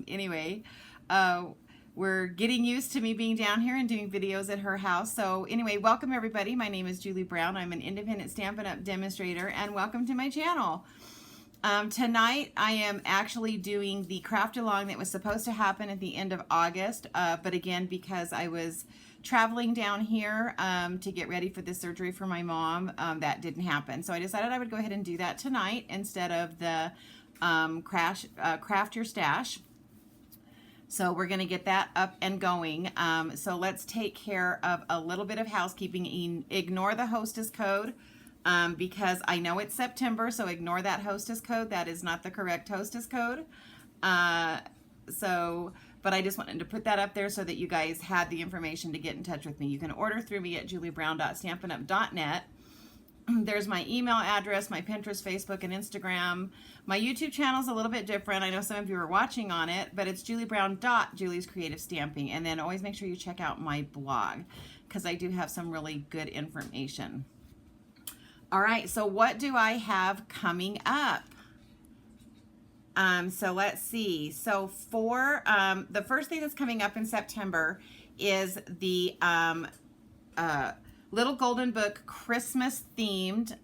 Anyway, we're getting used to me being down here and doing videos at her house. So anyway, welcome everybody. My name is Julie Brown. I'm an independent Stampin' Up! Demonstrator, and welcome to my channel. Tonight I am actually doing the craft along that was supposed to happen at the end of August, but again, because I was traveling down here to get ready for the surgery for my mom, that didn't happen. So I decided I would go ahead and do that tonight instead of the Craft Your Stash. So we're going to get that up and going. So let's take care of a little bit of housekeeping. Ignore the hostess code because I know it's September, so ignore that hostess code. That is not the correct hostess code. But I just wanted to put that up there so that you guys had the information to get in touch with me. You can order through me at juliebrown.stampinup.net. There's my email address, my Pinterest, Facebook, and Instagram. My YouTube channel is a little bit different. I know some of you are watching on it, but it's juliebrown.julie's Creative Stamping. And then always make sure you check out my blog because I do have some really good information. All right, so what do I have coming up? So let's see. So for the first thing that's coming up in September is the Little Golden Book Christmas themed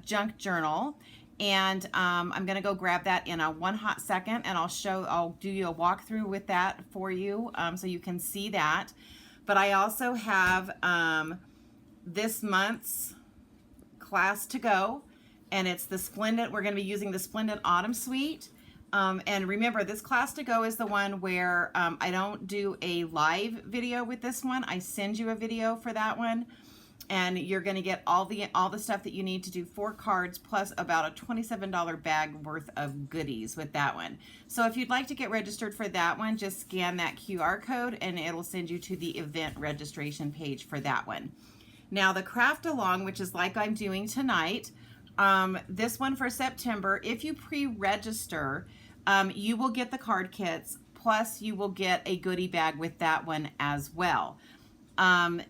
junk journal, and I'm gonna go grab that in one hot second, and I'll do you a walkthrough with that for you so you can see that. But I also have this month's class to go, and it's the Splendid. We're gonna be using the Splendid Autumn Suite. And remember, this class to go is the one where I don't do a live video with this one. I send you a video for that one. And you're going to get all the stuff that you need to do 4 cards plus about a $27 bag worth of goodies with that one. So if you'd like to get registered for that one, just scan that QR code and it'll send you to the event registration page for that one. Now the craft along, which is like I'm doing tonight, this one for September, if you pre-register, you will get the card kits, plus you will get a goodie bag with that one as well.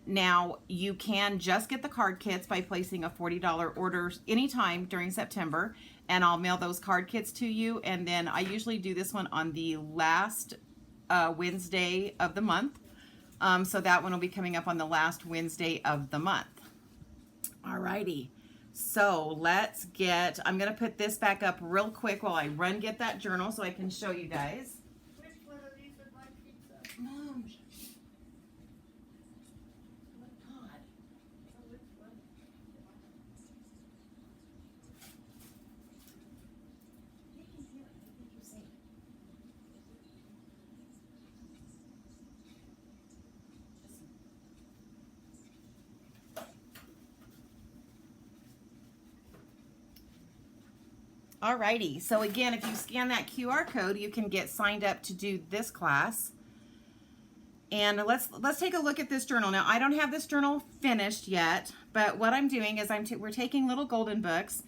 Now you can just get the card kits by placing a $40 order anytime during September, and I'll mail those card kits to you. And then I usually do this one on the last Wednesday of the month. So that one will be coming up on the last Wednesday of the month. Alrighty. So I'm going to put this back up real quick while I get that journal so I can show you guys. Which one of these would like pizza? Mom. Alrighty, so again, if you scan that QR code, you can get signed up to do this class. And let's take a look at this journal. Now, I don't have this journal finished yet, but what I'm doing is we're taking Little Golden Books.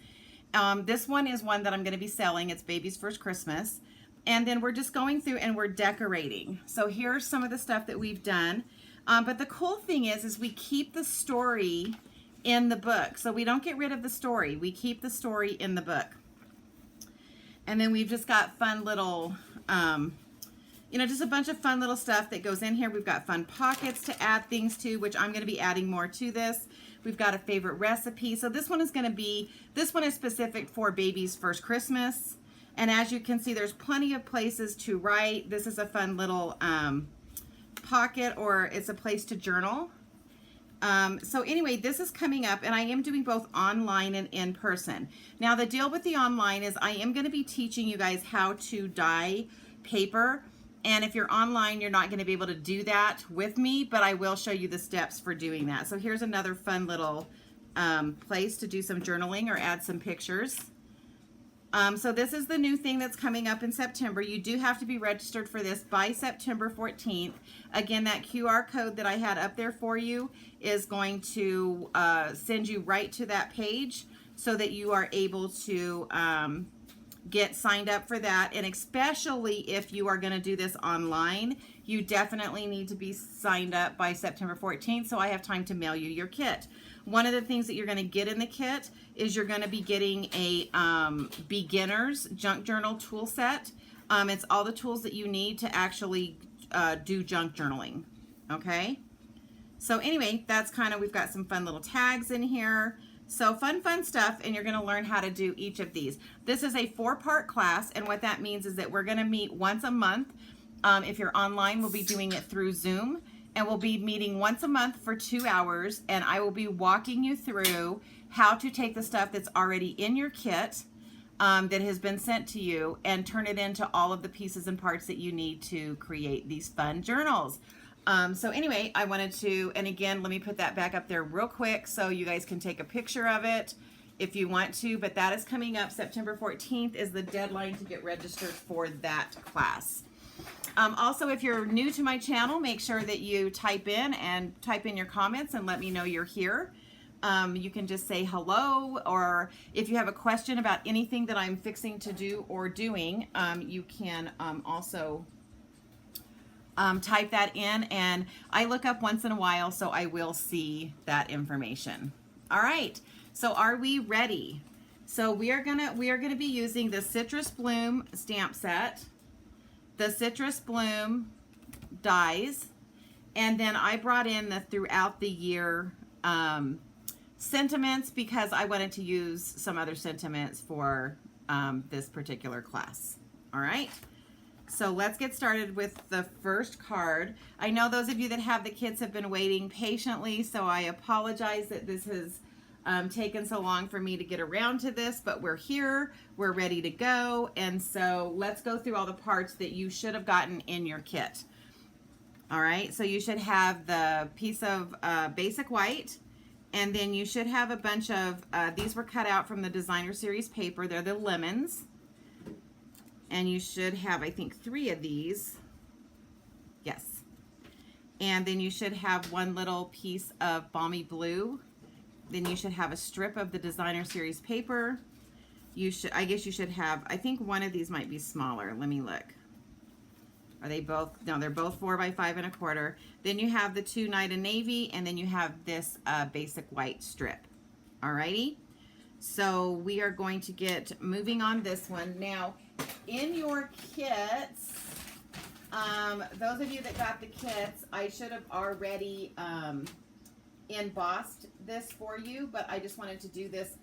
This one is one that I'm going to be selling. It's Baby's First Christmas. And then we're just going through and we're decorating. So here's some of the stuff that we've done. But the cool thing is we keep the story in the book. So we don't get rid of the story. We keep the story in the book. And then we've just got fun little, just a bunch of fun little stuff that goes in here. We've got fun pockets to add things to, which I'm going to be adding more to this. We've got a favorite recipe. So this one is specific for Baby's First Christmas. And as you can see, there's plenty of places to write. This is a fun little pocket, or it's a place to journal. So anyway, this is coming up, and I am doing both online and in person. Now the deal with the online is I am going to be teaching you guys how to dye paper, and if you're online, you're not going to be able to do that with me, but I will show you the steps for doing that. So here's another fun little place to do some journaling or add some pictures. So this is the new thing that's coming up in September. You do have to be registered for this by September 14th. Again, that QR code that I had up there for you is going to send you right to that page so that you are able to get signed up for that. And especially if you are going to do this online, you definitely need to be signed up by September 14th so I have time to mail you your kit. One of the things that you're going to get in the kit is you're going to be getting a beginner's junk journal tool set. It's all the tools that you need to actually do junk journaling, okay? So anyway, that's kind of, we've got some fun little tags in here. So fun stuff, and you're gonna learn how to do each of these. This is a 4-part class, and what that means is that we're gonna meet once a month. If you're online, we'll be doing it through Zoom, and we'll be meeting once a month for 2 hours, and I will be walking you through how to take the stuff that's already in your kit that has been sent to you and turn it into all of the pieces and parts that you need to create these fun journals. So anyway, I wanted to, and again, let me put that back up there real quick so you guys can take a picture of it if you want to, but that is coming up. September 14th is the deadline to get registered for that class. Also, if you're new to my channel, make sure that you type in your comments and let me know you're here. You can just say hello, or if you have a question about anything that I'm fixing to do or doing, you can also type that in, and I look up once in a while, so I will see that information. All right, so are we ready? So we are gonna be using the Citrus Bloom stamp set, the Citrus Bloom dies, and then I brought in the throughout the year sentiments because I wanted to use some other sentiments for this particular class. All right. So let's get started with the first card. I know those of you that have the kits have been waiting patiently, so I apologize that this has taken so long for me to get around to this, but we're here, we're ready to go, and so let's go through all the parts that you should have gotten in your kit. All right, so you should have the piece of basic white, and then you should have a bunch of, these were cut out from the designer series paper, they're the lemons. And you should have, I think, 3 of these. Yes. And then you should have one little piece of balmy blue. Then you should have a strip of the designer series paper. I guess you should have, I think one of these might be smaller. Let me look. Are they both? No, they're both 4 by 5 1/4. Then you have the 2 Night and Navy, and then you have this basic white strip. Alrighty. So we are going to get moving on this one. Now, in your kits, those of you that got the kits, I should have already embossed this for you, but I just wanted to do this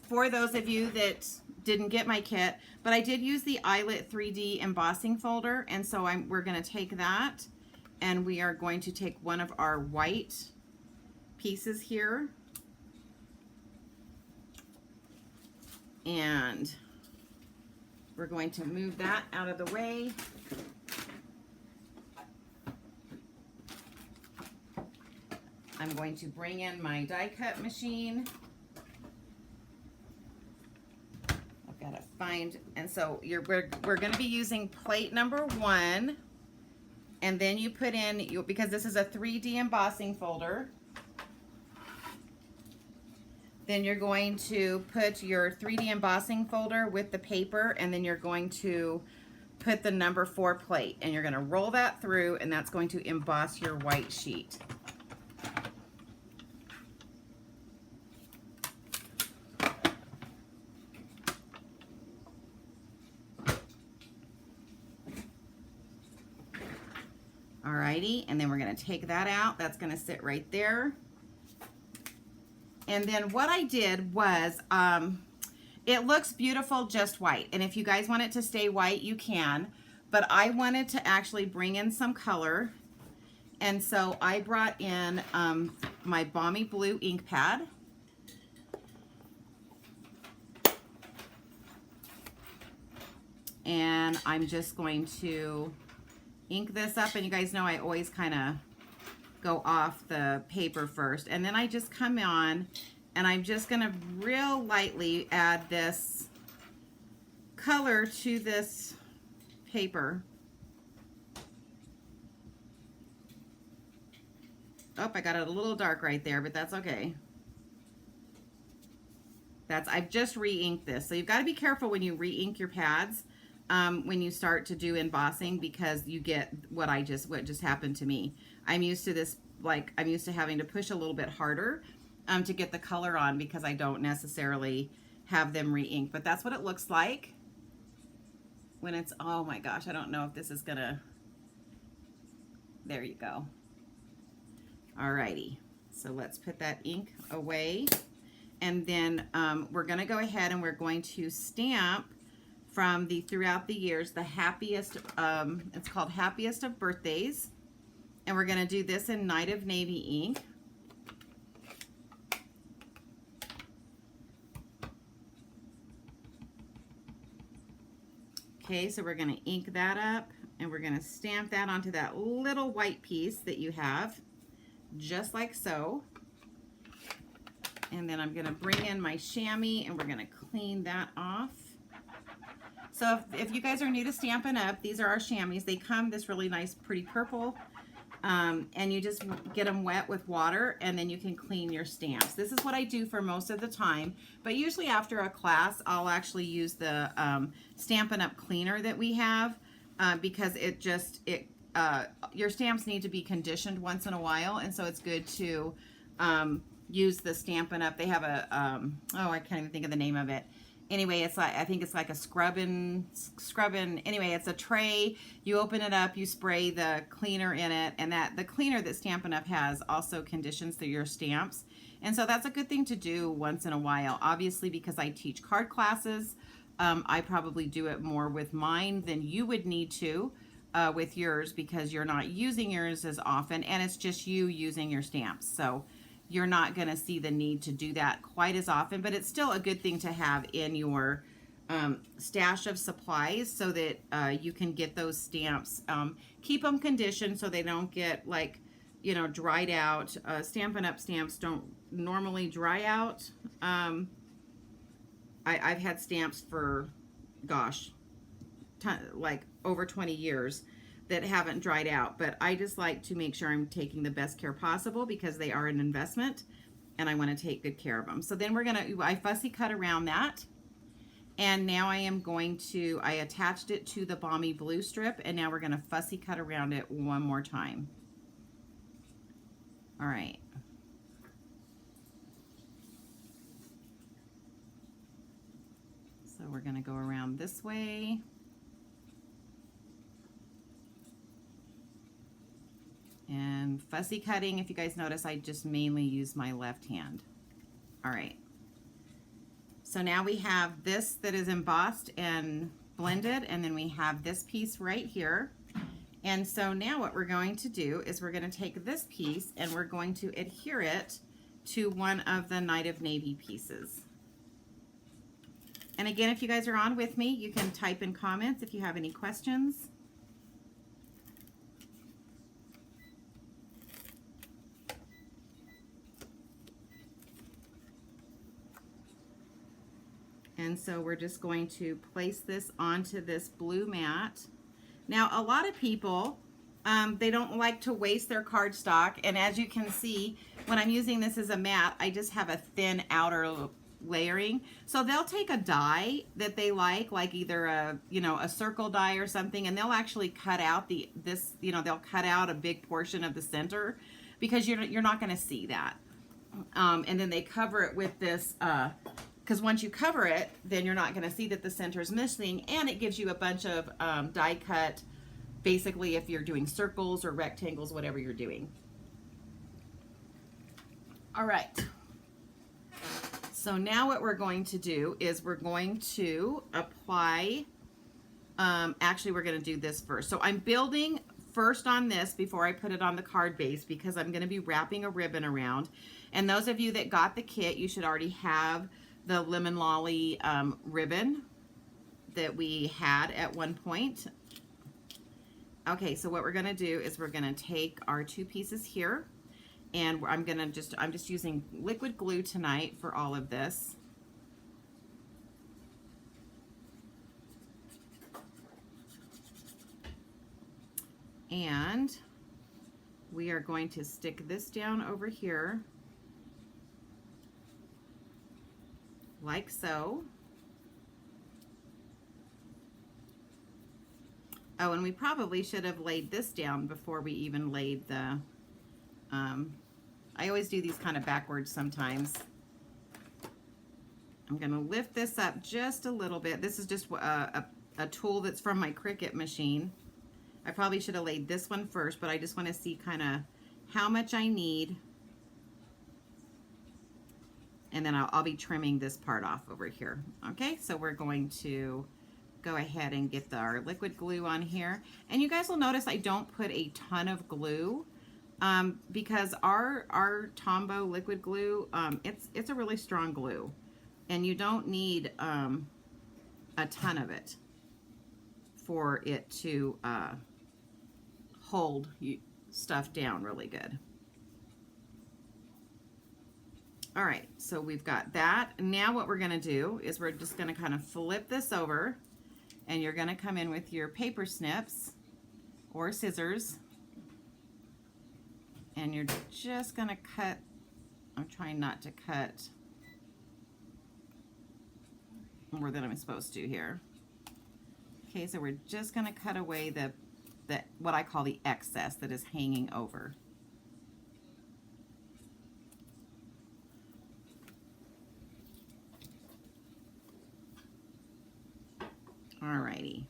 for those of you that didn't get my kit. But I did use the Eyelet 3D embossing folder, and so we're going to take that, and we are going to take one of our white pieces here, and we're going to move that out of the way. I'm going to bring in my die cut machine. I've got to find, and so we're going to be using plate number 1, and then you put in, because this is a 3D embossing folder, then you're going to put your 3D embossing folder with the paper, and then you're going to put the number 4 plate, and you're going to roll that through, and that's going to emboss your white sheet. Alrighty, and then we're going to take that out. That's going to sit right there. And then what I did was, it looks beautiful just white. And if you guys want it to stay white, you can. But I wanted to actually bring in some color. And so I brought in my balmy blue ink pad. And I'm just going to ink this up. And you guys know I always kind of go off the paper first, and then I just come on and I'm just going to real lightly add this color to this paper. Oh, I got it a little dark right there, but that's okay. I've just re-inked this, so you've got to be careful when you re-ink your pads when you start to do embossing, because you get what just happened to me. I'm used to this, like I'm used to having to push a little bit harder to get the color on, because I don't necessarily have them re-inked, but that's what it looks like. when it's, oh my gosh, I don't know if this is gonna, there you go. Alrighty, so let's put that ink away. And then we're gonna go ahead and we're going to stamp from the throughout the years, the happiest, it's called Happiest of Birthdays. And we're gonna do this in Night of Navy ink. Okay, so we're gonna ink that up and we're gonna stamp that onto that little white piece that you have, just like so. And then I'm gonna bring in my chamois and we're gonna clean that off. So if you guys are new to Stampin' Up, these are our chamois. They come this really nice, pretty purple. And you just get them wet with water and then you can clean your stamps. This is what I do for most of the time, but usually after a class, I'll actually use the Stampin' Up cleaner that we have because your stamps need to be conditioned once in a while, and so it's good to use the Stampin' Up. They have a, oh, I can't even think of the name of it. Anyway, it's like, I think it's like a scrubbing, anyway, it's a tray. You open it up, you spray the cleaner in it, and the cleaner that Stampin' Up has also conditions your stamps. And so that's a good thing to do once in a while. Obviously, because I teach card classes, I probably do it more with mine than you would need to with yours, because you're not using yours as often, and it's just you using your stamps. So you're not going to see the need to do that quite as often, but it's still a good thing to have in your stash of supplies so that you can get those stamps. Keep them conditioned so they don't get, like, you know, dried out. Stampin' Up stamps don't normally dry out. I've had stamps for, gosh, like over 20 years that haven't dried out, but I just like to make sure I'm taking the best care possible because they are an investment and I want to take good care of them. So then I fussy cut around that, and now I attached it to the Balmy Blue strip, and now we're going to fussy cut around it one more time. All right. So we're going to go around this way. And fussy cutting, if you guys notice, I just mainly use my left hand. All right. So now we have this that is embossed and blended, and then we have this piece right here. And so now what we're going to do is we're going to take this piece and we're going to adhere it to one of the Night of Navy pieces. And again, if you guys are on with me, you can type in comments if you have any questions. And so we're just going to place this onto this blue mat. Now, a lot of people, they don't like to waste their cardstock. And as you can see, when I'm using this as a mat, I just have a thin outer layering. So they'll take a die that they like either a circle die or something, and they'll actually cut out they'll cut out a big portion of the center because you're not going to see that. And then they cover it with this, because once you cover it, then you're not going to see that the center is missing, and it gives you a bunch of die cut, basically if you're doing circles or rectangles, whatever you're doing. All right. So now what we're going to do is we're going to apply, actually we're going to do this first. So I'm building first on this before I put it on the card base because I'm going to be wrapping a ribbon around. And those of you that got the kit, you should already have the Lemon Lolly ribbon that we had at one point. Okay, so what we're going to do is we're going to take our two pieces here, and I'm just using liquid glue tonight for all of this. And we are going to stick this down over here like so. Oh, and we probably should have laid this down before we even laid the, I always do these kind of backwards sometimes. I'm going to lift this up just a little bit. This is just a tool that's from my Cricut machine. I probably should have laid this one first, but I just want to see kind of how much I need. And then I'll be trimming this part off over here. Okay, so we're going to go ahead and get our liquid glue on here. And you guys will notice I don't put a ton of glue because our Tombow liquid glue, it's a really strong glue. And you don't need a ton of it for it to hold stuff down really good. All right, so we've got that. Now what we're gonna do is we're just gonna kind of flip this over, and you're gonna come in with your paper snips or scissors, and you're just gonna cut. I'm trying not to cut more than I'm supposed to here. Okay, so we're just gonna cut away the what I call the excess that is hanging over. Alrighty.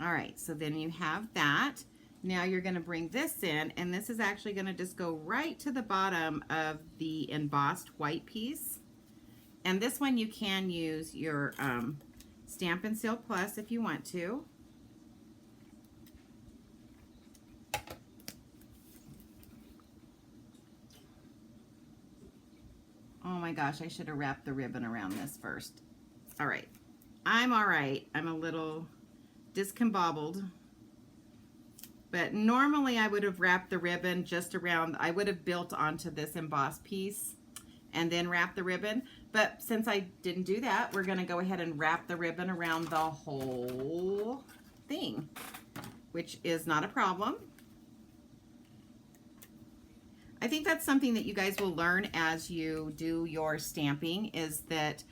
All right, so then you have that. Now you're going to bring this in, and this is actually going to just go right to the bottom of the embossed white piece. And this one you can use your Stampin' Seal Plus if you want to. Oh my gosh, I should have wrapped the ribbon around this first. All right, I'm all right. I'm a little discombobbled, but normally I would have wrapped the ribbon just around, I would have built onto this embossed piece and then wrap the ribbon. But since I didn't do that, we're gonna go ahead and wrap the ribbon around the whole thing, which is not a problem. I think that's something that you guys will learn as you do your stamping, is that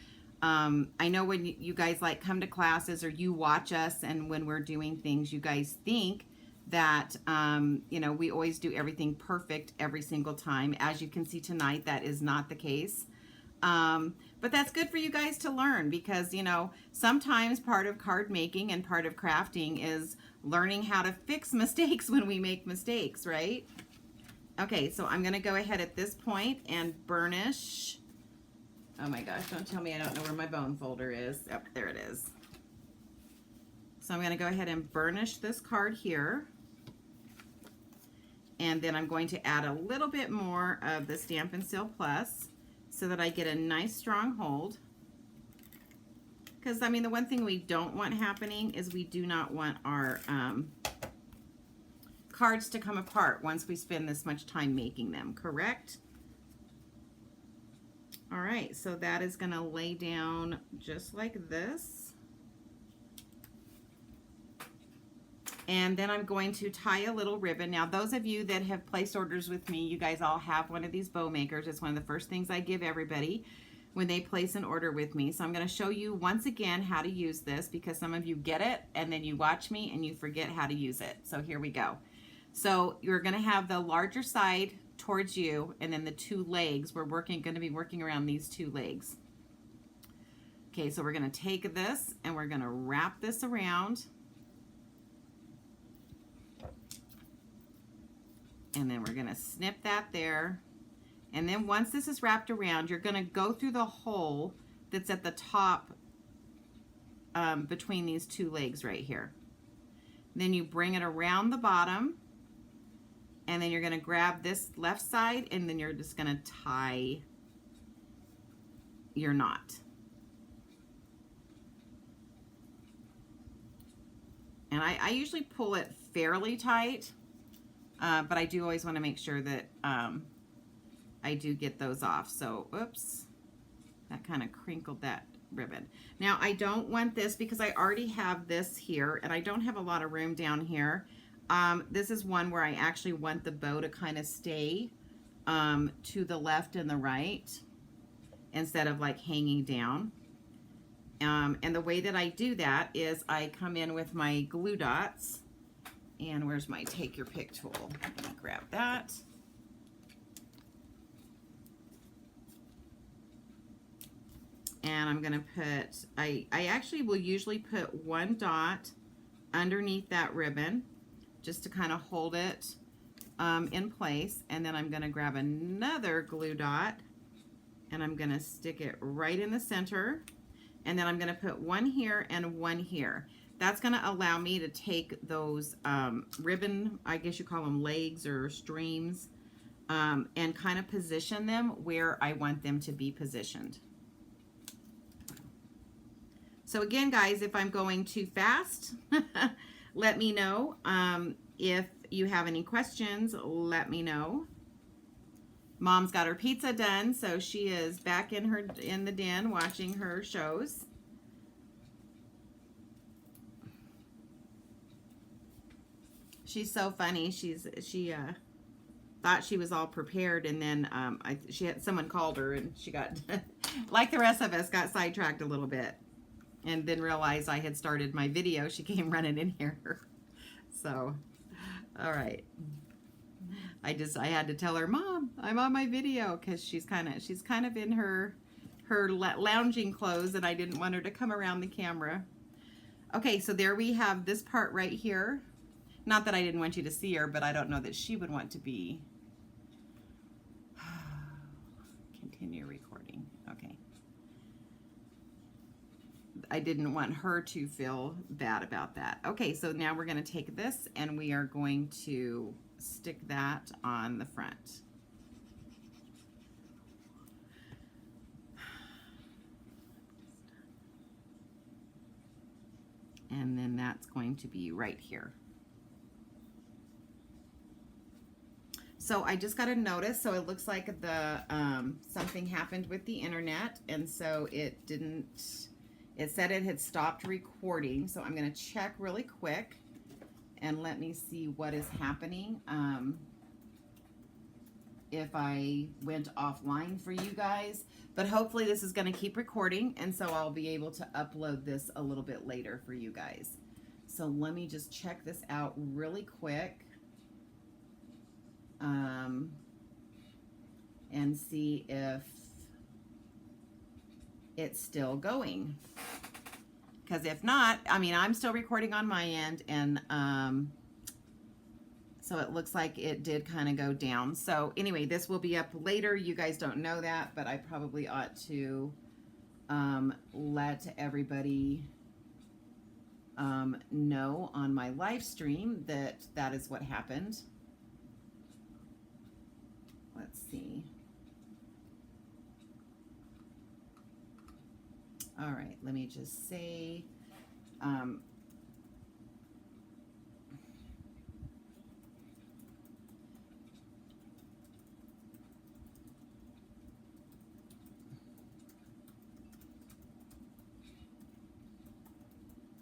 I know when you guys like come to classes or you watch us, and when we're doing things, you guys think that, you know, we always do everything perfect every single time. As you can see tonight, that is not the case. But that's good for you guys to learn, because, you know, sometimes part of card making and part of crafting is learning how to fix mistakes when we make mistakes, right? Okay, so I'm going to go ahead at this point and burnish. Oh my gosh, don't tell me I don't know where my bone folder is. Oh, there it is. So I'm going to go ahead and burnish this card here. And then I'm going to add a little bit more of the Stampin' Seal Plus so that I get a nice strong hold. Because, I mean, the one thing we don't want happening is we do not want our cards to come apart once we spend this much time making them, correct? All right, so that is going to lay down just like this. And then I'm going to tie a little ribbon. Now, those of you that have placed orders with me, you guys all have one of these bow makers. It's one of the first things I give everybody when they place an order with me. So I'm going to show you once again how to use this, because some of you get it and then you watch me and you forget how to use it. So here we go. So you're going to have the larger side towards you, and then the two legs, we're going to be working around these two legs. Okay, so we're going to take this and we're going to wrap this around. And then we're going to snip that there. And then once this is wrapped around, you're going to go through the hole that's at the top between these two legs right here. Then you bring it around the bottom, and then you're going to grab this left side, and then you're just going to tie your knot. And I usually pull it fairly tight, but I do always want to make sure that I do get those off. So, oops, that kind of crinkled that ribbon. Now, I don't want this because I already have this here, and I don't have a lot of room down here. This is one where I actually want the bow to kind of stay to the left and the right instead of like hanging down. And the way that I do that is I come in with my glue dots, and where's my take your pick tool? Let me grab that. And I'm going to put, I actually will usually put one dot underneath that ribbon just to kind of hold it in place. And then I'm going to grab another glue dot and I'm going to stick it right in the center. And then I'm going to put one here and one here. That's going to allow me to take those ribbon, I guess you call them legs or streams, and kind of position them where I want them to be positioned. So again, guys, if I'm going too fast, let me know. If you have any questions, let me know. Mom's got her pizza done, so she is back in the den watching her shows. She's so funny. She thought she was all prepared, and then someone called her, and she got like the rest of us, got sidetracked a little bit. And then realized I had started my video. She came running in here. So, all right. I had to tell her, Mom, I'm on my video, because she's kind of in her lounging clothes, and I didn't want her to come around the camera. Okay, so there we have this part right here. Not that I didn't want you to see her, but I don't know that she would want to be. Continue recording. Okay. I didn't want her to feel bad about that. Okay, so now we're going to take this and we are going to stick that on the front. And then that's going to be right here. So I just got a notice, so it looks like the something happened with the internet, and so it said it had stopped recording. So I'm going to check really quick and let me see what is happening. If I went offline for you guys, but hopefully this is going to keep recording, and so I'll be able to upload this a little bit later for you guys. So let me just check this out really quick. And see if it's still going. Because if not, I mean, I'm still recording on my end, and so it looks like it did kind of go down. So anyway, this will be up later. You guys don't know that, but I probably ought to let everybody know on my live stream that that is what happened. Let's see. All right, let me just say,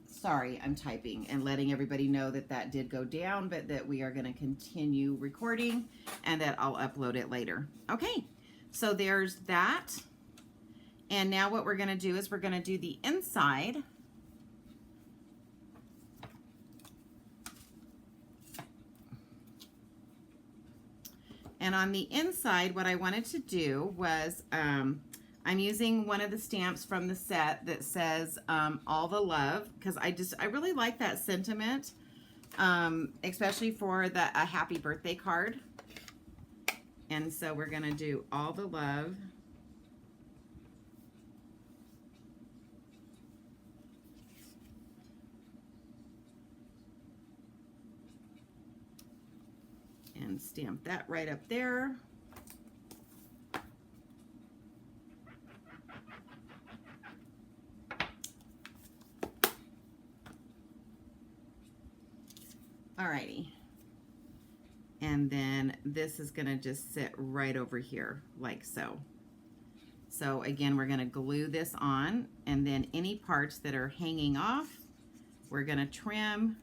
sorry, I'm typing and letting everybody know that that did go down, but that we are going to continue recording and that I'll upload it later. Okay, so there's that. And now what we're going to do is we're going to do the inside. And on the inside, what I wanted to do was, I'm using one of the stamps from the set that says all the love, because I really like that sentiment, especially for a happy birthday card. And so we're going to do all the love. And stamp that right up there. Alrighty. And then this is going to just sit right over here like so. So again, we're going to glue this on, and then any parts that are hanging off, we're going to trim.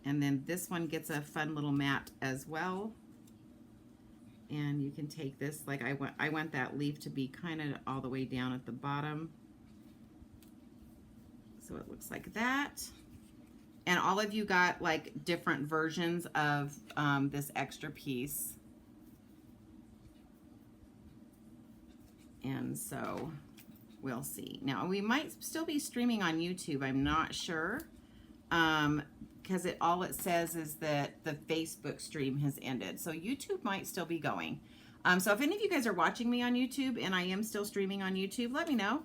And then this one gets a fun little mat as well. And you can take this, like I want that leaf to be kind of all the way down at the bottom. So it looks like that. And all of you got like different versions of this extra piece. And so We'll see. Now, we might still be streaming on YouTube. I'm not sure. Because all it says is that the Facebook stream has ended. So YouTube might still be going. So if any of you guys are watching me on YouTube and I am still streaming on YouTube, let me know.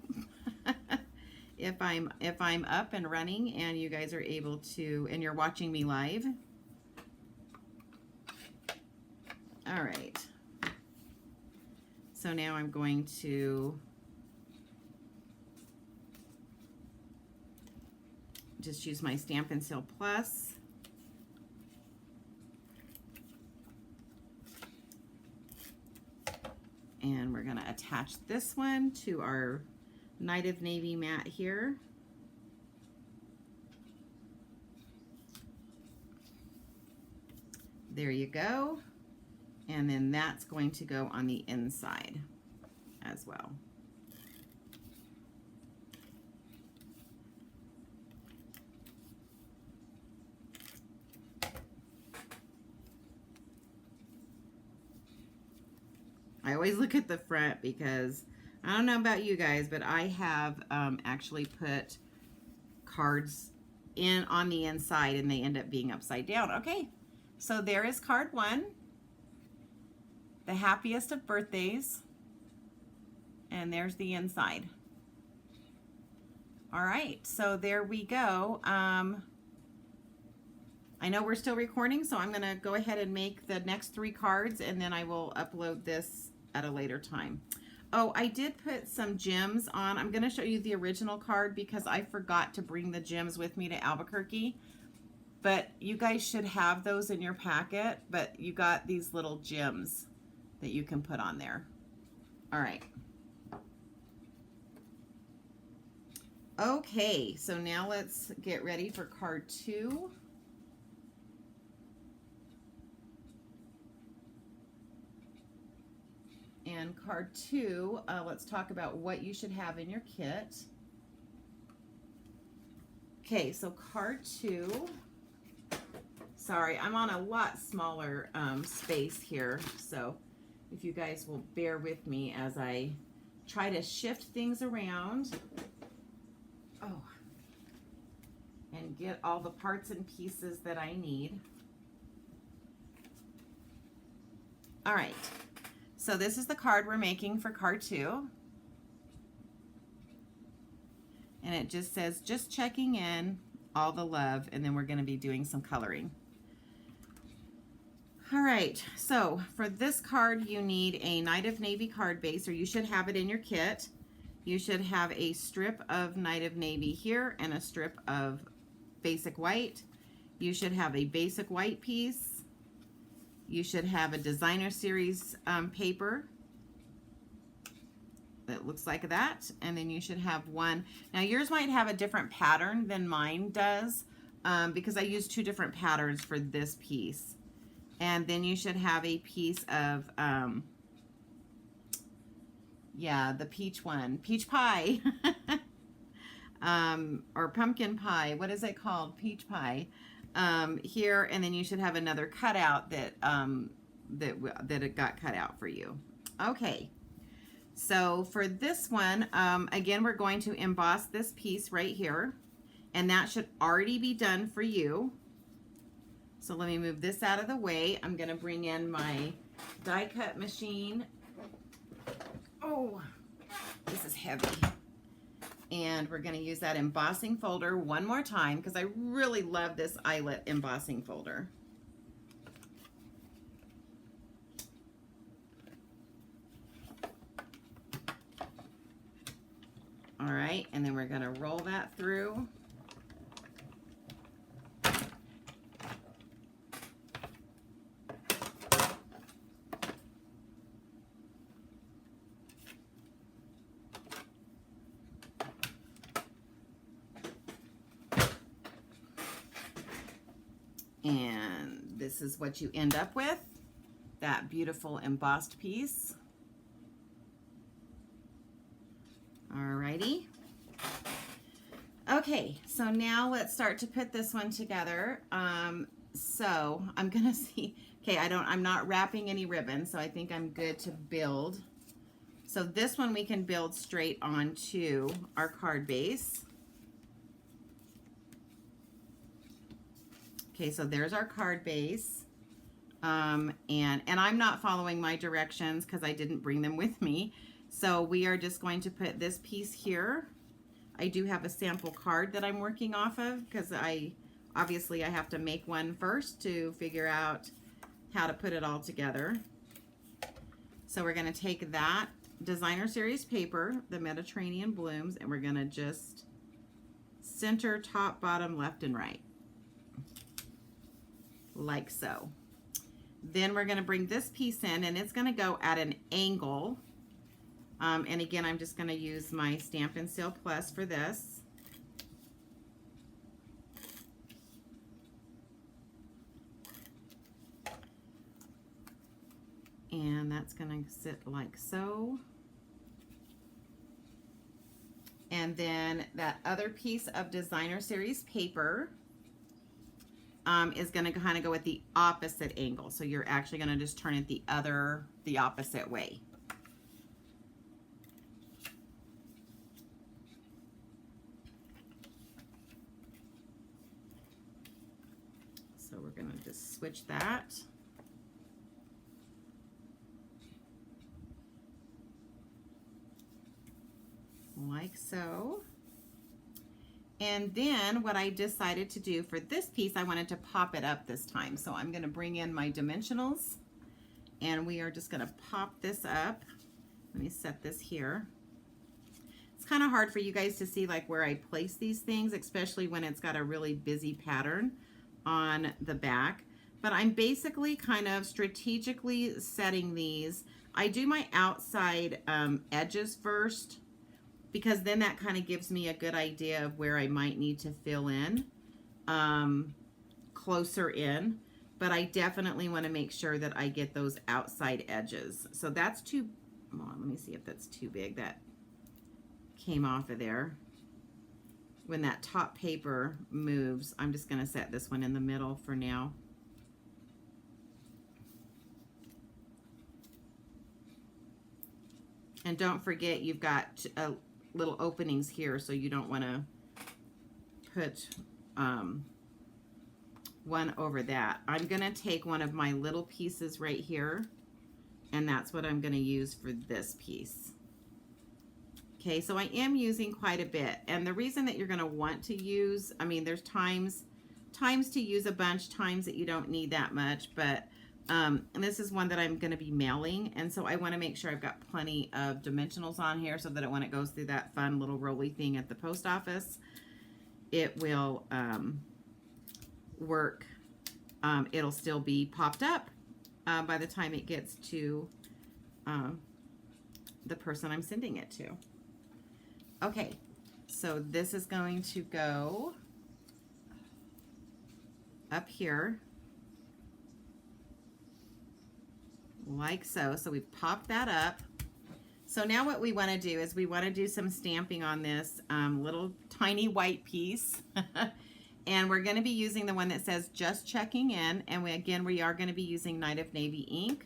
if I'm up and running and you guys are able to, and you're watching me live. All right. So now I'm going to just use my Stampin' Seal Plus. And we're going to attach this one to our Night of Navy mat here. There you go. And then that's going to go on the inside as well. I always look at the front because I don't know about you guys, but I have actually put cards in on the inside and they end up being upside down. Okay, so there is card 1, the happiest of birthdays, and there's the inside. All right, so there we go. I know we're still recording, so I'm gonna go ahead and make the next 3 cards and then I will upload this at a later time. Oh, I did put some gems on. I'm going to show you the original card because I forgot to bring the gems with me to Albuquerque. But you guys should have those in your packet, but you got these little gems that you can put on there. All right. Okay, so now let's get ready for card 2. And card 2, let's talk about what you should have in your kit. Okay, so card 2, sorry, I'm on a lot smaller space here, so if you guys will bear with me as I try to shift things around. Oh, and get all the parts and pieces that I need. All right. So this is the card we're making for card 2. And it just says, just checking in, all the love, and then we're going to be doing some coloring. All right, so for this card, you need a Night of Navy card base, or you should have it in your kit. You should have a strip of Night of Navy here and a strip of basic white. You should have a basic white piece. You should have a designer series paper that looks like that, and then you should have one. Now yours might have a different pattern than mine does because I use 2 different patterns for this piece. And then you should have a piece of, yeah, the peach one, peach pie, or pumpkin pie. What is it called? Peach pie. Here, and then you should have another cutout that that it got cut out for you. Okay, so for this one, again, we're going to emboss this piece right here, and that should already be done for you. So let me move this out of the way. I'm going to bring in my die cut machine. Oh, this is heavy. And we're going to use that embossing folder one more time because I really love this eyelet embossing folder. All right, and then we're going to roll that through. And this is what you end up with, that beautiful embossed piece. Alrighty. Okay, so now let's start to put this one together. So I'm gonna see, okay, I'm not wrapping any ribbon, so I think I'm good to build. So this one we can build straight onto our card base. Okay, so there's our card base. And I'm not following my directions because I didn't bring them with me. So we are just going to put this piece here. I do have a sample card that I'm working off of because obviously I have to make one first to figure out how to put it all together. So we're going to take that designer series paper, the Mediterranean blooms, and we're going to just center top, bottom, left, and right. Like so. Then we're going to bring this piece in, and it's going to go at an angle. And again, I'm just going to use my Stampin' Seal Plus for this. And that's going to sit like so. And then that other piece of designer series paper is going to kind of go at the opposite angle. So you're actually going to just turn it the opposite way. So we're going to just switch that. Like so. And then what I decided to do for this piece, I wanted to pop it up this time. So I'm going to bring in my dimensionals, and we are just going to pop this up. Let me set this here. It's kind of hard for you guys to see like where I place these things, especially when it's got a really busy pattern on the back. But I'm basically kind of strategically setting these. I do my outside edges first, because then that kind of gives me a good idea of where I might need to fill in closer in. But I definitely want to make sure that I get those outside edges. So that's too, come on, let me see if that's too big. That came off of there. When that top paper moves, I'm just going to set this one in the middle for now. And don't forget, you've got little openings here, so you don't want to put one over that. I'm going to take one of my little pieces right here, and that's what I'm going to use for this piece. Okay, so I am using quite a bit, and the reason that you're going to want to use, I mean, there's times to use a bunch, times that you don't need that much, but and this is one that I'm going to be mailing, and so I want to make sure I've got plenty of dimensionals on here so that when it goes through that fun little rolly thing at the post office, it will work. It'll still be popped up by the time it gets to the person I'm sending it to. Okay, so this is going to go up here. Like so. So we've popped that up. So now what we want to do is we want to do some stamping on this little tiny white piece. And we're going to be using the one that says just checking in. And we are going to be using Night of Navy ink.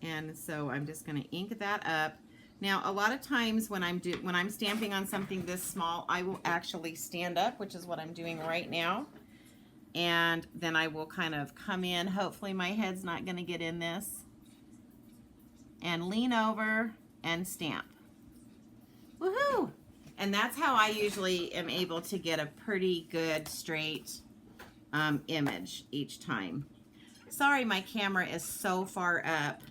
And so I'm just going to ink that up. Now, a lot of times when I'm stamping on something this small, I will actually stand up, which is what I'm doing right now. And then I will kind of come in. Hopefully my head's not going to get in this. And lean over and stamp. Woohoo! And that's how I usually am able to get a pretty good straight image each time. Sorry, my camera is so far up.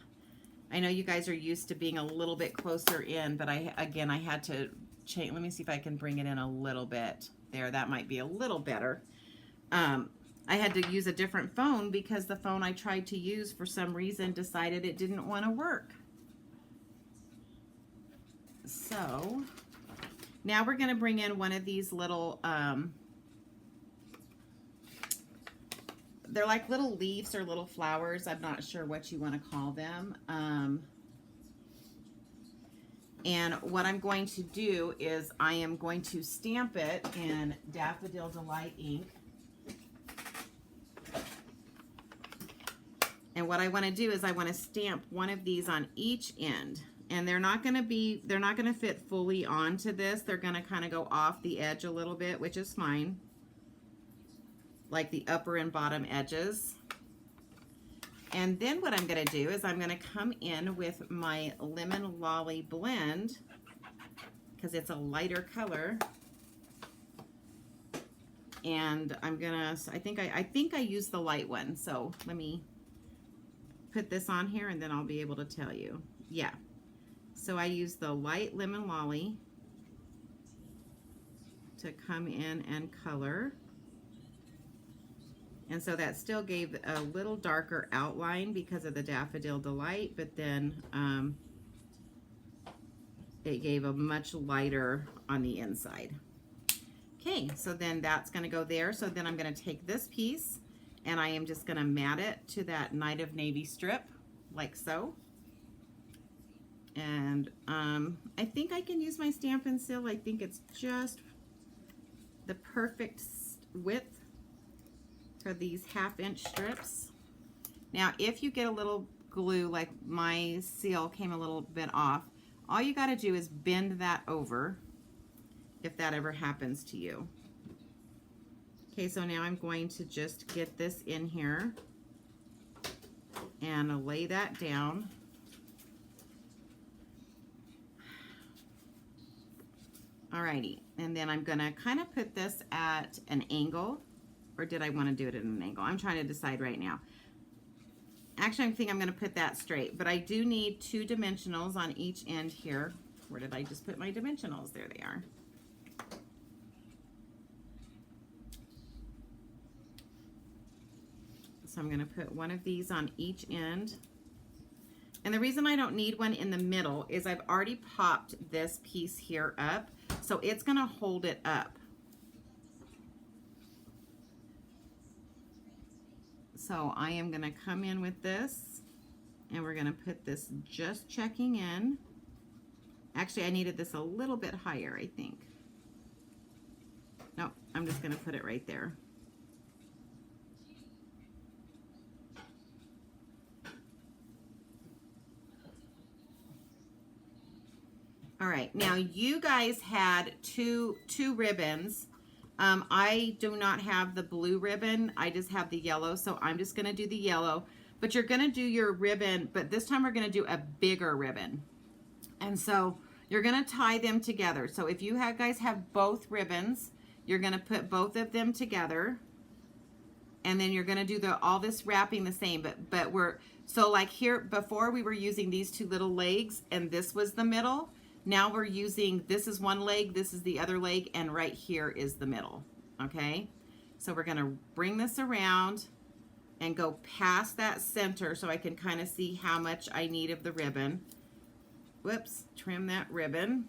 I know you guys are used to being a little bit closer in, but I had to change. Let me see if I can bring it in a little bit. There, that might be a little better. I had to use a different phone because the phone I tried to use for some reason decided it didn't want to work. So now we're going to bring in one of these little, they're like little leaves or little flowers. I'm not sure what you want to call them. And what I'm going to do is I am going to stamp it in Daffodil Delight ink. And what I want to do is I want to stamp one of these on each end. And they're not going to fit fully onto this. They're going to kind of go off the edge a little bit, which is fine. Like the upper and bottom edges. And then what I'm going to do is I'm going to come in with my Lemon Lolly blend, because it's a lighter color. And I'm gonna, I think I used the light one, so let me put this on here and then I'll be able to tell you. Yeah, so I used the light Lemon Lolly to come in and color, and so that still gave a little darker outline because of the Daffodil Delight, but then it gave a much lighter on the inside. Okay, so then that's going to go there. So then I'm going to take this piece and I am just going to mat it to that Night of Navy strip, like so. And I think I can use my Stampin' Seal. I think it's just the perfect width for these 1/2-inch strips. Now, if you get a little glue, like my seal came a little bit off, all you got to do is bend that over, if that ever happens to you. Okay, so now I'm going to just get this in here and lay that down. Alrighty, and then I'm gonna kind of put this at an angle, or did I want to do it at an angle? I'm trying to decide right now. Actually, I think I'm gonna put that straight, but I do need 2 dimensionals on each end here. Where did I just put my dimensionals? There they are. So I'm going to put one of these on each end. And the reason I don't need one in the middle is I've already popped this piece here up, so it's going to hold it up. So I am going to come in with this, and we're going to put this just checking in. Actually, I needed this a little bit higher, I think. Nope, I'm just going to put it right there. All right, now you guys had two ribbons. I do not have the blue ribbon. I just have the yellow, so I'm just gonna do the yellow. But you're gonna do your ribbon, but this time we're gonna do a bigger ribbon. And so you're gonna tie them together. So if you guys have both ribbons, you're gonna put both of them together. And then you're gonna do all this wrapping the same, but so like here, before we were using these 2 little legs and this was the middle. Now we're using, this is one leg, this is the other leg, and right here is the middle, okay? So we're gonna bring this around and go past that center so I can kind of see how much I need of the ribbon. Whoops, trim that ribbon.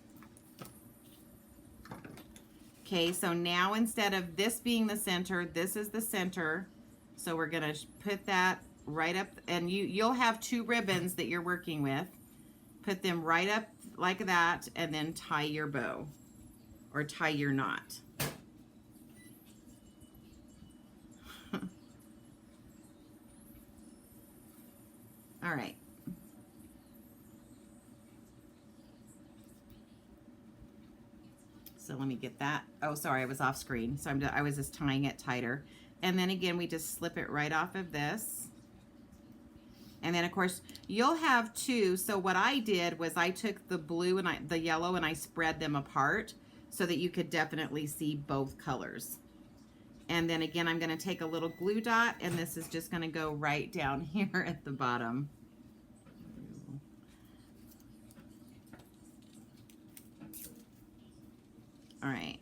Okay, so now instead of this being the center, this is the center. So we're gonna put that right up, and you'll have 2 ribbons that you're working with. Put them right up like that, and then tie your bow or tie your knot. All right. So let me get that. Oh, sorry, I was off screen. So I was just tying it tighter. And then again, we just slip it right off of this. And then of course you'll have 2. So what I did was I took the blue and the yellow and I spread them apart so that you could definitely see both colors. And then again, I'm going to take a little glue dot, and this is just going to go right down here at the bottom. All right.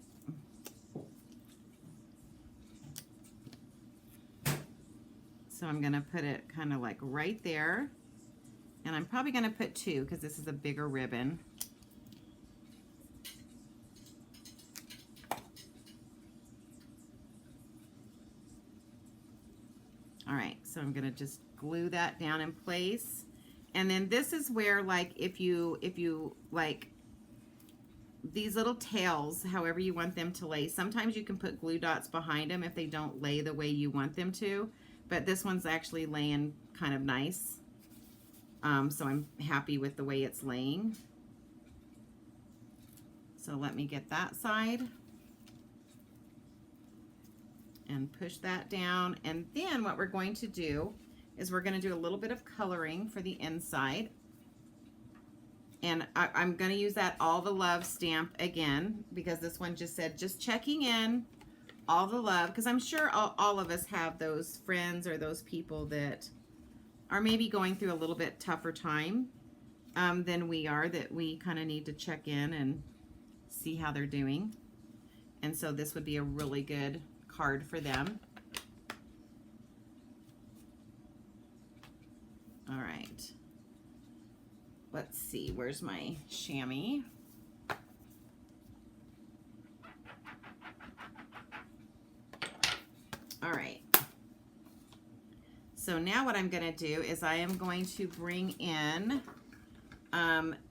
So I'm going to put it kind of like right there. And I'm probably going to put 2 because this is a bigger ribbon. All right, so I'm going to just glue that down in place. And then this is where, like, if you like these little tails, however you want them to lay, sometimes you can put glue dots behind them if they don't lay the way you want them to. but this one's actually laying kind of nice. So I'm happy with the way it's laying. So let me get that side and push that down. And then what we're going to do is we're going to do a little bit of coloring for the inside. And I'm going to use that All the Love stamp again, because this one just said, just checking in, all the love. Because I'm sure all of us have those friends or those people that are maybe going through a little bit tougher time than we are, that we kind of need to check in and see how they're doing. And so this would be a really good card for them. All right. Let's see, where's my chamois? All right. So now what I'm going to do is I am going to bring in,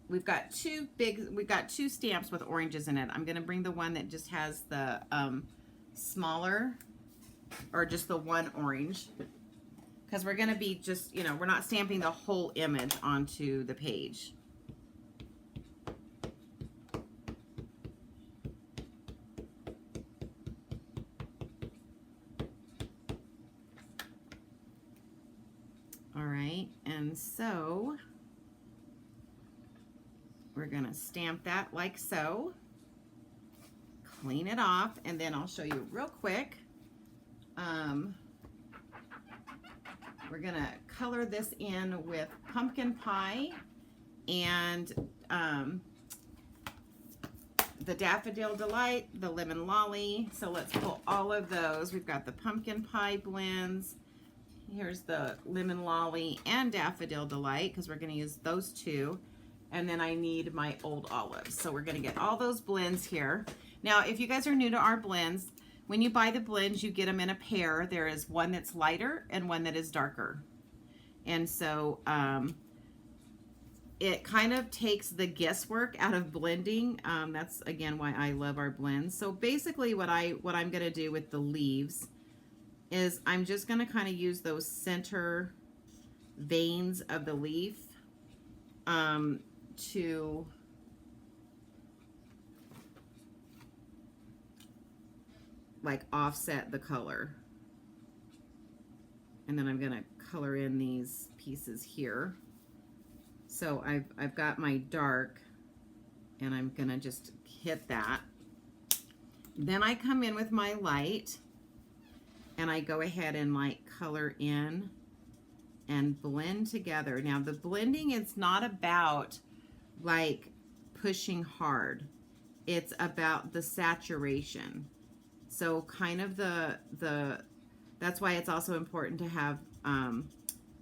we've got two stamps with oranges in it. I'm going to bring the one that just has the smaller, or just the one orange, because we're going to be just, you know, we're not stamping the whole image onto the page. All right, and so we're going to stamp that like so, clean it off, and then I'll show you real quick. We're going to color this in with Pumpkin Pie and the Daffodil Delight, the Lemon Lolly. So let's pull all of those. We've got the Pumpkin Pie blends. Here's the Lemon Lolly and Daffodil Delight, because we're going to use those two. And then I need my Old Olives. So we're going to get all those blends here. Now, if you guys are new to our blends, when you buy the blends, you get them in a pair. There is one that's lighter and one that is darker. And so it kind of takes the guesswork out of blending. That's, again, why I love our blends. So basically what I'm going to do with the leaves is I'm just going to kind of use those center veins of the leaf to like offset the color. And then I'm going to color in these pieces here. So I've got my dark, and I'm going to just hit that. Then I come in with my light, and I go ahead and like color in and blend together. Now the blending is not about like pushing hard. It's about the saturation. So kind of that's why it's also important to have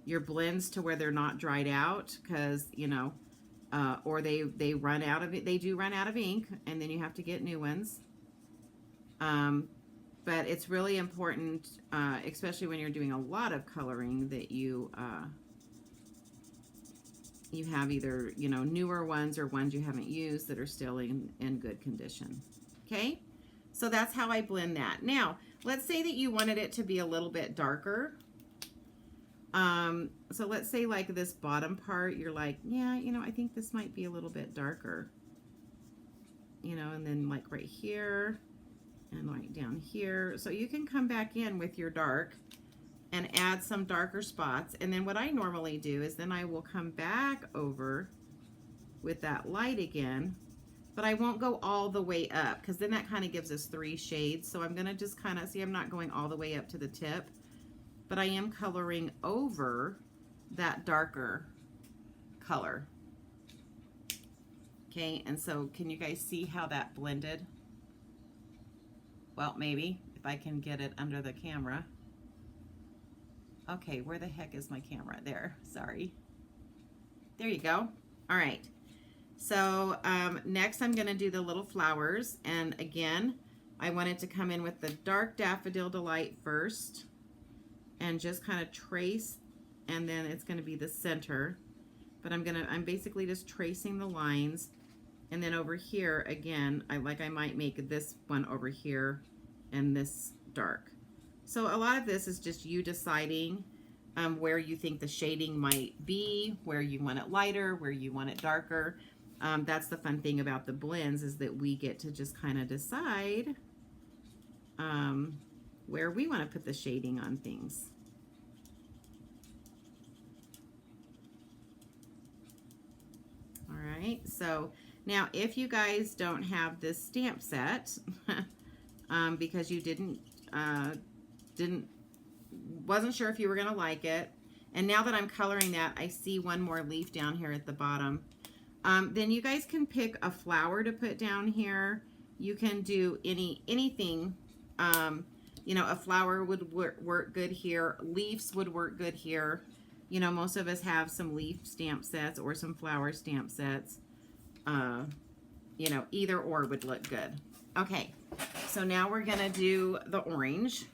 your blends to where they're not dried out, because, you know, or they run out of it. They do run out of ink, and then you have to get new ones. But it's really important, especially when you're doing a lot of coloring, that you have either, you know, newer ones or ones you haven't used that are still in good condition. Okay, so that's how I blend that. Now, let's say that you wanted it to be a little bit darker. So let's say like this bottom part, you're like, yeah, you know, I think this might be a little bit darker. You know, and then like right here, and like down here. So you can come back in with your dark and add some darker spots. And then what I normally do is then I will come back over with that light again, but I won't go all the way up, because then that kind of gives us 3 shades. So I'm going to just kind of see, I'm not going all the way up to the tip, but I am coloring over that darker color. Okay, and so can you guys see how that blended? Well, maybe, if I can get it under the camera. Okay, where the heck is my camera? There, sorry. There you go. All right. So next I'm going to do the little flowers. And again, I wanted to come in with the dark Daffodil Delight first and just kind of trace, and then it's going to be the center. But I'm basically just tracing the lines. And then over here, again, I might make this one over here and this dark. So a lot of this is just you deciding where you think the shading might be, where you want it lighter, where you want it darker. That's the fun thing about the blends, is that we get to just kind of decide where we want to put the shading on things. All right, so now if you guys don't have this stamp set because you wasn't sure if you were gonna like it, and now that I'm coloring that, I see one more leaf down here at the bottom. Then you guys can pick a flower to put down here. You can do anything. You know, a flower would work good here. Leaves would work good here. You know, most of us have some leaf stamp sets or some flower stamp sets. You know, either or would look good. Okay, so now we're gonna do the orange.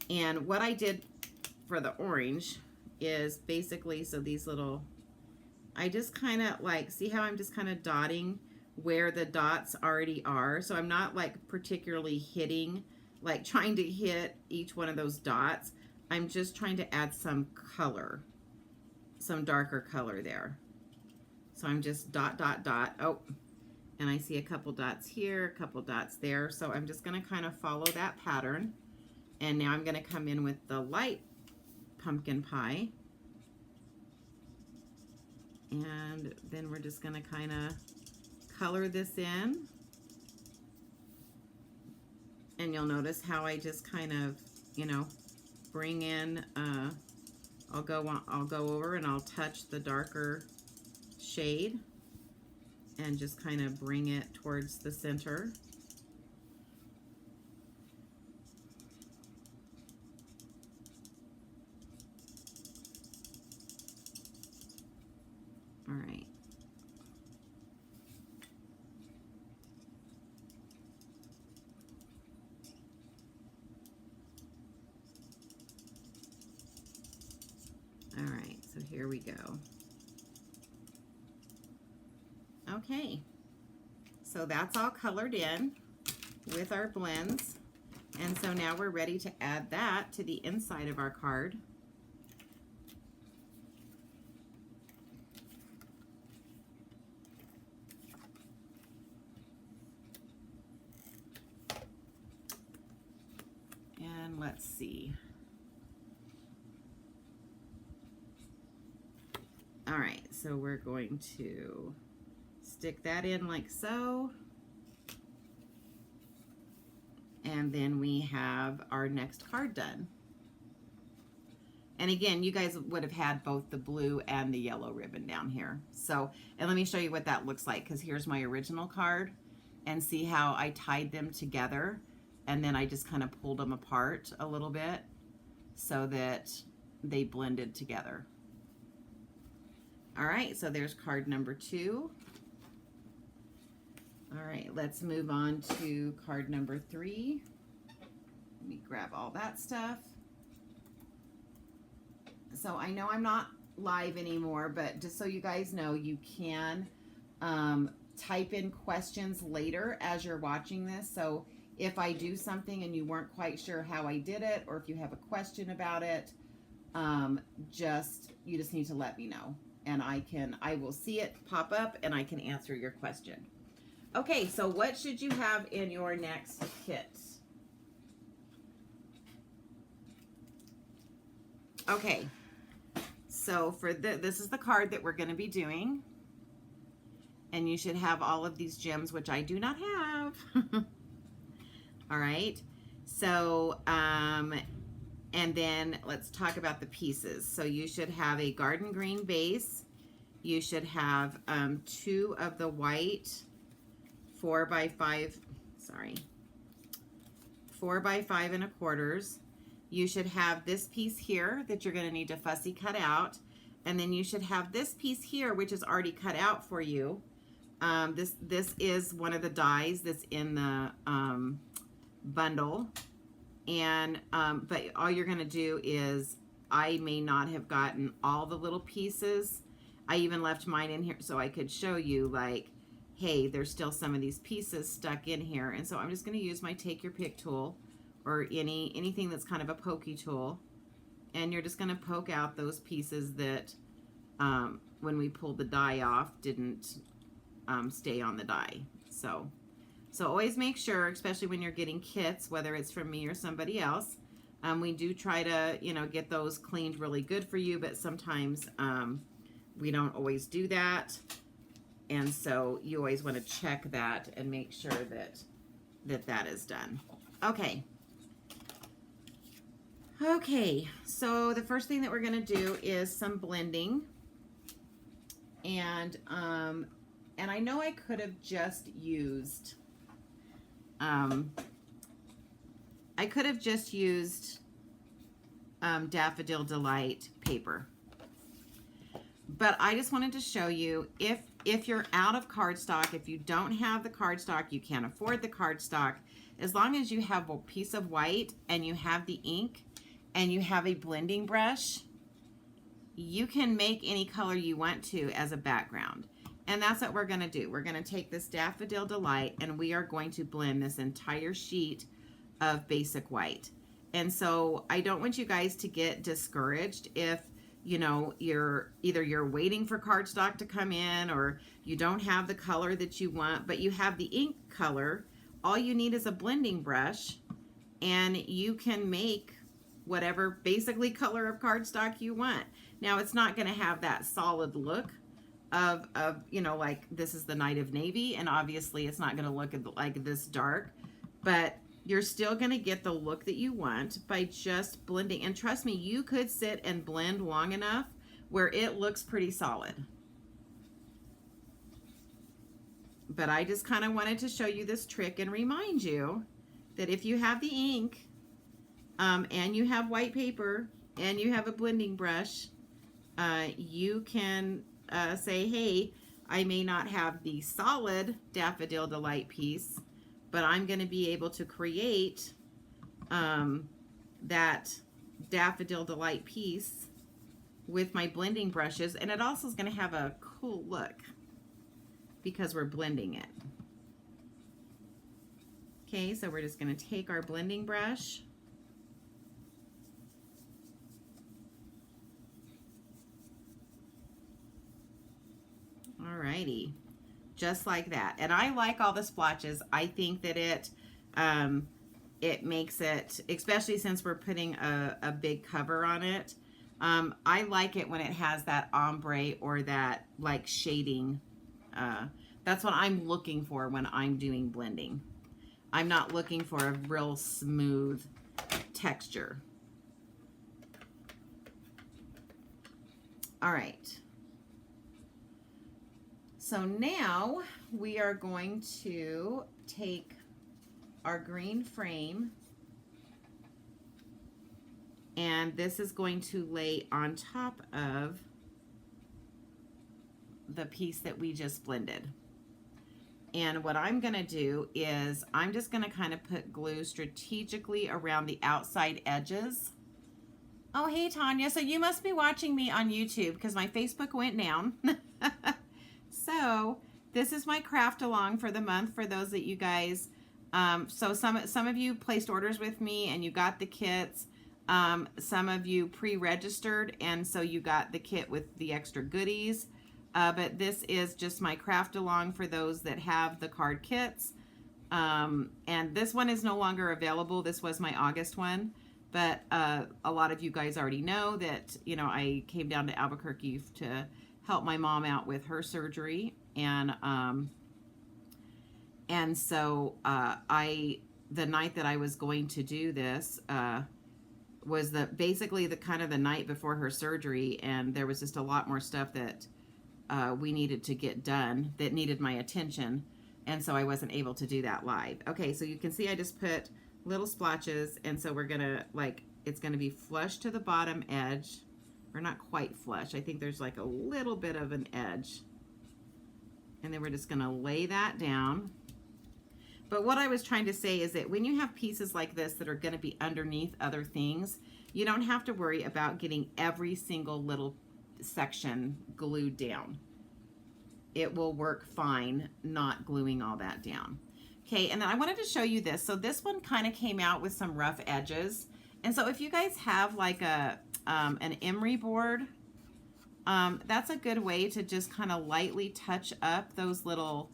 And what I did for the orange is basically, so these little, I just kind of like, see how I'm just kind of dotting where the dots already are. So I'm not like particularly hitting, like trying to hit each one of those dots. I'm just trying to add some color, some darker color there. So I'm just dot, dot, dot. Oh, and I see a couple dots here, a couple dots there. So I'm just going to kind of follow that pattern. And now I'm going to come in with the light pumpkin pie. And then we're just going to kind of color this in. And you'll notice how I just kind of, you know, bring in, I'll go over and I'll touch the darker shade and just kind of bring it towards the center. All right. All right, so here we go. Okay, so that's all colored in with our blends. And so now we're ready to add that to the inside of our card. And let's see. All right, so we're going to stick that in like so. And then we have our next card done. And again, you guys would have had both the blue and the yellow ribbon down here. So, and let me show you what that looks like, because here's my original card, and see how I tied them together, and then I just kind of pulled them apart a little bit so that they blended together. All right, so there's card number 2. All right, let's move on to card number 3. Let me grab all that stuff. So I know I'm not live anymore, but just so you guys know, you can type in questions later as you're watching this. So if I do something and you weren't quite sure how I did it, or if you have a question about it, you just need to let me know, and I will see it pop up and I can answer your question. Okay, so what should you have in your next kit? Okay, so for this is the card that we're going to be doing, and you should have all of these gems, which I do not have. All right, so and then let's talk about the pieces. So you should have a garden green base. You should have 2 of the white 4x5 4x5 1/4. You should have this piece here that you're going to need to fussy cut out, and then you should have this piece here, which is already cut out for you. This is one of the dies that's in the bundle, and but all you're going to do is, I may not have gotten all the little pieces. I even left mine in here so I could show you, like, hey, there's still some of these pieces stuck in here. And so I'm just going to use my take your pick tool, or anything that's kind of a pokey tool. And you're just going to poke out those pieces that when we pulled the die off didn't stay on the die. So always make sure, especially when you're getting kits, whether it's from me or somebody else, we do try to, you know, get those cleaned really good for you, but sometimes we don't always do that. And so you always want to check that and make sure that is done. Okay. Okay, so the first thing that we're going to do is some blending. And I know I could have just used Daffodil Delight paper. But I just wanted to show you, if you're out of cardstock, if you don't have the cardstock, you can't afford the cardstock, as long as you have a piece of white and you have the ink and you have a blending brush, you can make any color you want to as a background. And that's what we're going to do. We're going to take this Daffodil Delight and we are going to blend this entire sheet of basic white. And so I don't want you guys to get discouraged if, you know, you're waiting for cardstock to come in, or you don't have the color that you want, but you have the ink color. All you need is a blending brush and you can make whatever basically color of cardstock you want. Now it's not going to have that solid look of, you know, like this is the Night of Navy, and obviously it's not going to look like this dark, but you're still going to get the look that you want by just blending. And trust me, you could sit and blend long enough where it looks pretty solid. But I just kind of wanted to show you this trick and remind you that if you have the ink and you have white paper and you have a blending brush, you can say, hey, I may not have the solid Daffodil Delight piece, but I'm going to be able to create that Daffodil Delight piece with my blending brushes, and it also is going to have a cool look because we're blending it. Okay, so we're just going to take our blending brush. Alrighty, just like that. And I like all the splotches. I think that it makes it, especially since we're putting a big cover on it, I like it when it has that ombre or that like shading. That's what I'm looking for when I'm doing blending. I'm not looking for a real smooth texture. All right. So now we are going to take our green frame, and this is going to lay on top of the piece that we just blended. And what I'm going to do is I'm just going to kind of put glue strategically around the outside edges. Oh, hey, Tanya. So you must be watching me on YouTube because my Facebook went down. So this is my craft along for the month for those that you guys, so some of you placed orders with me and you got the kits. Some of you pre-registered and so you got the kit with the extra goodies. But this is just my craft along for those that have the card kits. And this one is no longer available. This was my August one. But a lot of you guys already know that, you know, I came down to Albuquerque to help my mom out with her surgery, and so the night that I was going to do this was basically the kind of the night before her surgery, and there was just a lot more stuff that we needed to get done that needed my attention, and so I wasn't able to do that live. Okay, so you can see I just put little splotches, and so we're gonna, like, it's gonna be flush to the bottom edge. Or not quite flush. I think there's like a little bit of an edge. And then we're just going to lay that down. But what I was trying to say is that when you have pieces like this that are going to be underneath other things, you don't have to worry about getting every single little section glued down. It will work fine not gluing all that down. Okay, and then I wanted to show you this. So this one kind of came out with some rough edges. And so if you guys have like an emery board, that's a good way to just kind of lightly touch up those little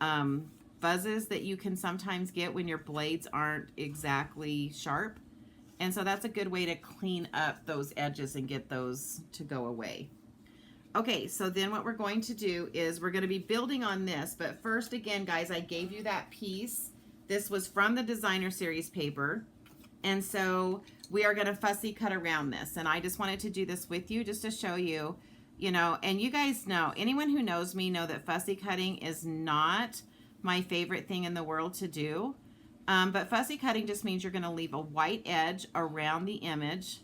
fuzzes that you can sometimes get when your blades aren't exactly sharp. And so that's a good way to clean up those edges and get those to go away. Okay, so then what we're going to do is we're going to be building on this, but first, again, guys, I gave you that piece. This was from the designer series paper, and so we are going to fussy cut around this, and I just wanted to do this with you just to show you, you know, and you guys know, anyone who knows me know that fussy cutting is not my favorite thing in the world to do, but fussy cutting just means you're going to leave a white edge around the image.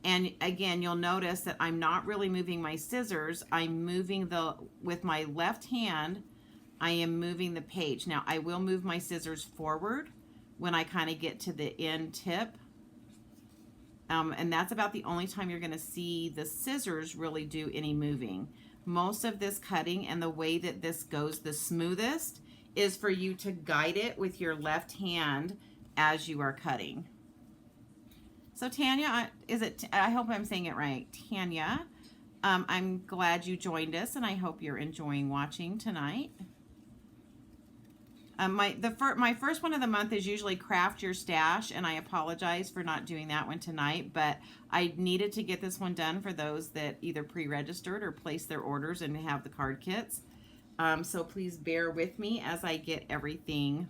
And again, you'll notice that I'm not really moving my scissors. I'm moving with my left hand, I am moving the page. Now, I will move my scissors forward when I kind of get to the end tip. And that's about the only time you're going to see the scissors really do any moving. Most of this cutting and the way that this goes the smoothest is for you to guide it with your left hand as you are cutting. So Tanya, I hope I'm saying it right. Tanya, I'm glad you joined us, and I hope you're enjoying watching tonight. My first one of the month is usually Craft Your Stash, and I apologize for not doing that one tonight, but I needed to get this one done for those that either pre-registered or placed their orders and have the card kits. So please bear with me as I get everything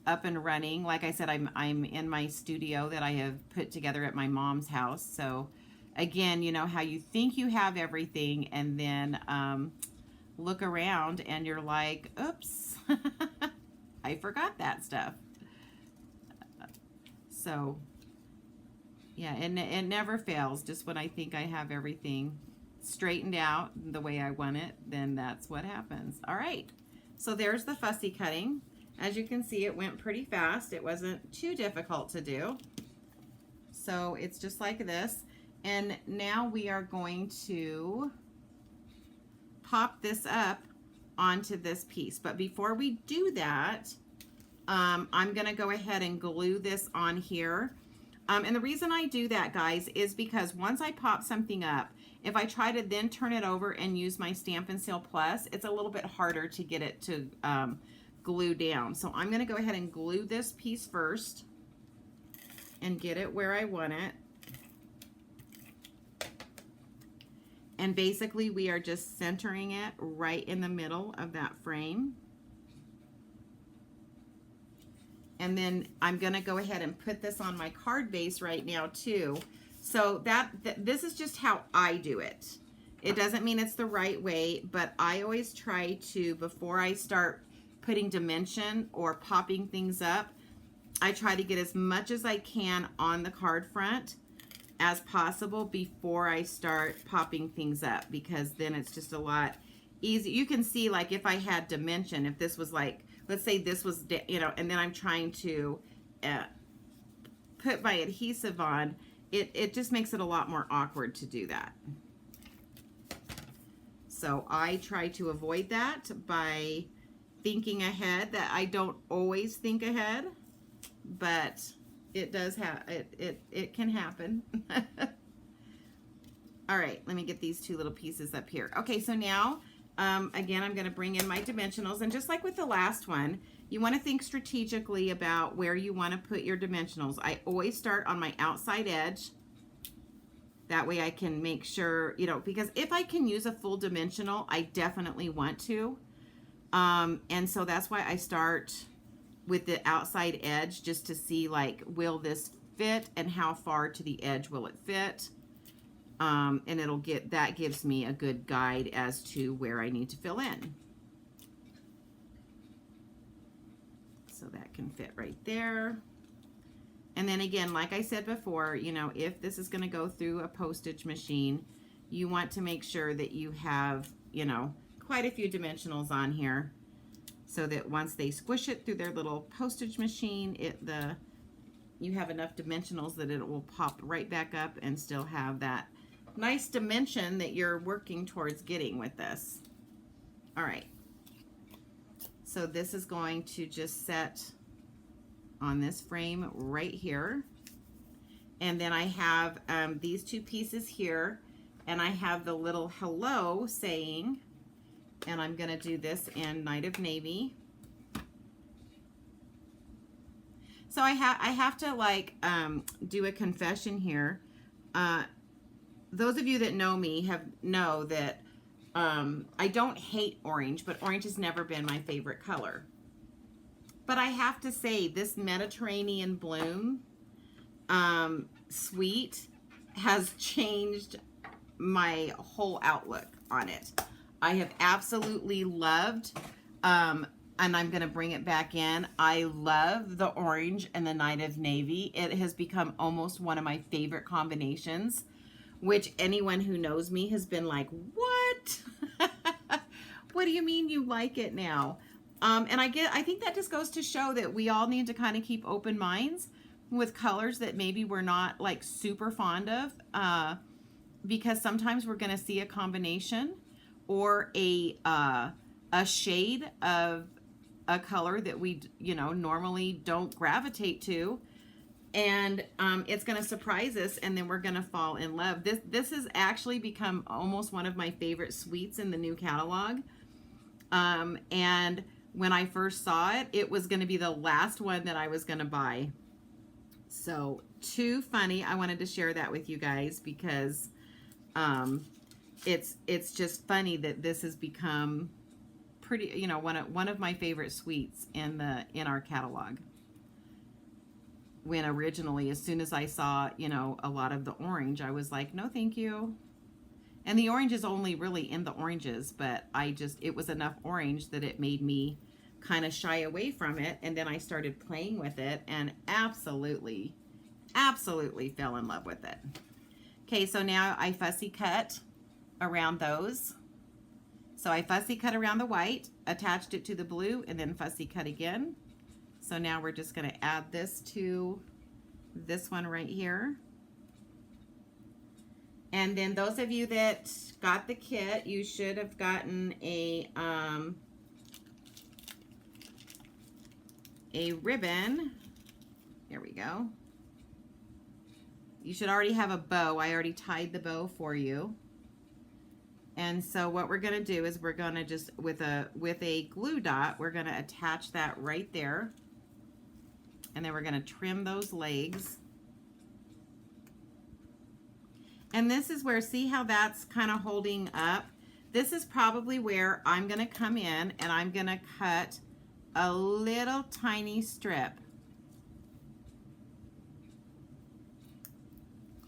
up and running. Like I said, I'm in my studio that I have put together at my mom's house. So again, you know how you think you have everything, and then look around and you're like, oops, I forgot that stuff. So yeah, and it never fails. Just when I think I have everything straightened out the way I want it, then that's what happens. All right, so there's the fussy cutting. As you can see, it went pretty fast. It wasn't too difficult to do. So it's just like this. And now we are going to pop this up onto this piece. But before we do that, I'm going to go ahead and glue this on here. And the reason I do that, guys, is because once I pop something up, if I try to then turn it over and use my Stampin' Seal Plus, it's a little bit harder to get it to glue down. So I'm going to go ahead and glue this piece first and get it where I want it. And basically we are just centering it right in the middle of that frame. And then I'm going to go ahead and put this on my card base right now too. So this is just how I do it. It doesn't mean it's the right way, but I always try to, before I start putting dimension or popping things up, I try to get as much as I can on the card front as possible before I start popping things up, because then it's just a lot easier. You can see, like, if I had dimension, if this was like, let's say this was, you know, and then I'm trying to put my adhesive on, it just makes it a lot more awkward to do that. So I try to avoid that by thinking ahead. That I don't always think ahead, but it does have it can happen. All right, let me get these two little pieces up here. Okay, so now again, I'm going to bring in my dimensionals, and just like with the last one, you want to think strategically about where you want to put your dimensionals. I always start on my outside edge. That way I can make sure, you know, because if I can use a full dimensional, I definitely want to. And so that's why I start with the outside edge, just to see, like, will this fit and how far to the edge will it fit? And that gives me a good guide as to where I need to fill in. So that can fit right there. And then again, like I said before, you know, if this is going to go through a postage machine, you want to make sure that you have, you know, quite a few dimensionals on here, so that once they squish it through their little postage machine, you have enough dimensionals that it will pop right back up and still have that nice dimension that you're working towards getting with this. All right. So this is going to just set on this frame right here. And then I have these two pieces here, and I have the little hello saying, and I'm going to do this in Night of Navy. So I have to like do a confession here. Those of you that know me know that I don't hate orange, but orange has never been my favorite color. But I have to say, this Mediterranean bloom sweet has changed my whole outlook on it. I have absolutely loved, and I'm going to bring it back in. I love the orange and the Night of Navy. It has become almost one of my favorite combinations, which anyone who knows me has been like, what? What do you mean you like it now? And I think that just goes to show that we all need to kind of keep open minds with colors that maybe we're not like super fond of, because sometimes we're going to see a combination or a shade of a color that we normally don't gravitate to, and it's going to surprise us, and then we're going to fall in love. This has actually become almost one of my favorite suites in the new catalog, and when I first saw it, it was going to be the last one that I was going to buy. So too funny. I wanted to share that with you guys because it's just funny that this has become pretty, one of my favorite suites in our catalog. When originally, as soon as I saw, a lot of the orange, I was like, no, thank you. And the orange is only really in the oranges, but it was enough orange that it made me kind of shy away from it. And then I started playing with it and absolutely fell in love with it. Okay, so now I fussy cut around those. So I fussy cut around the white, attached it to the blue, and then fussy cut again. So now we're just going to add this to this one right here. And then those of you that got the kit, you should have gotten a ribbon. There we go. You should already have a bow. I already tied the bow for you. And so what we're going to do is we're going to just, with a glue dot, we're going to attach that right there. And then we're going to trim those legs. And this is where, see how that's kind of holding up? This is probably where I'm going to come in and I'm going to cut a little tiny strip.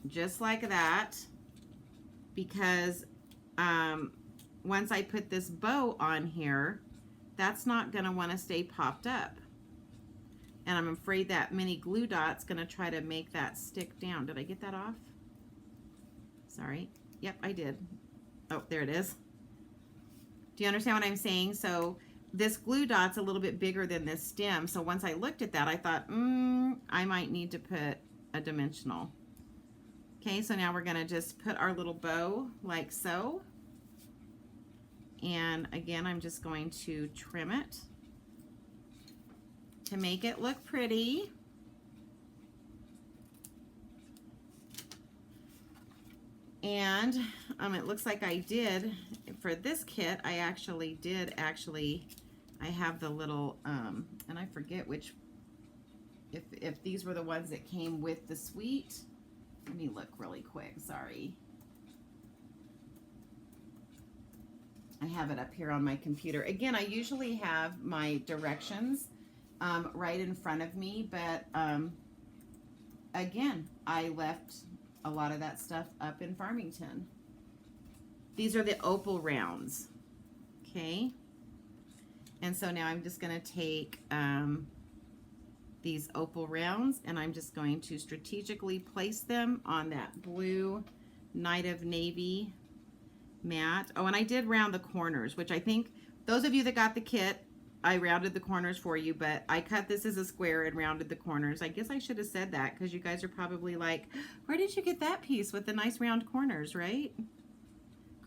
Just like that. Because once I put this bow on here, that's not going to want to stay popped up. And I'm afraid that mini glue dot's going to try to make that stick down. Did I get that off? Sorry. Yep, I did. Oh, there it is. Do you understand what I'm saying? So this glue dot's a little bit bigger than this stem. So once I looked at that, I thought, I might need to put a dimensional. Okay, so now we're going to just put our little bow like so. And again, I'm just going to trim it to make it look pretty. And it looks like I did, for this kit, I have the little, and I forget which, if these were the ones that came with the suite. Let me look really quick, sorry. I have it up here on my computer. Again, I usually have my directions right in front of me, but again, I left a lot of that stuff up in Farmington. These are the opal rounds, okay? And so now I'm just going to take these opal rounds and I'm just going to strategically place them on that blue Night of Navy mat. Oh, and I did round the corners, which I think those of you that got the kit, I rounded the corners for you, but I cut this as a square and rounded the corners. I guess I should have said that because you guys are probably like, where did you get that piece with the nice round corners, right?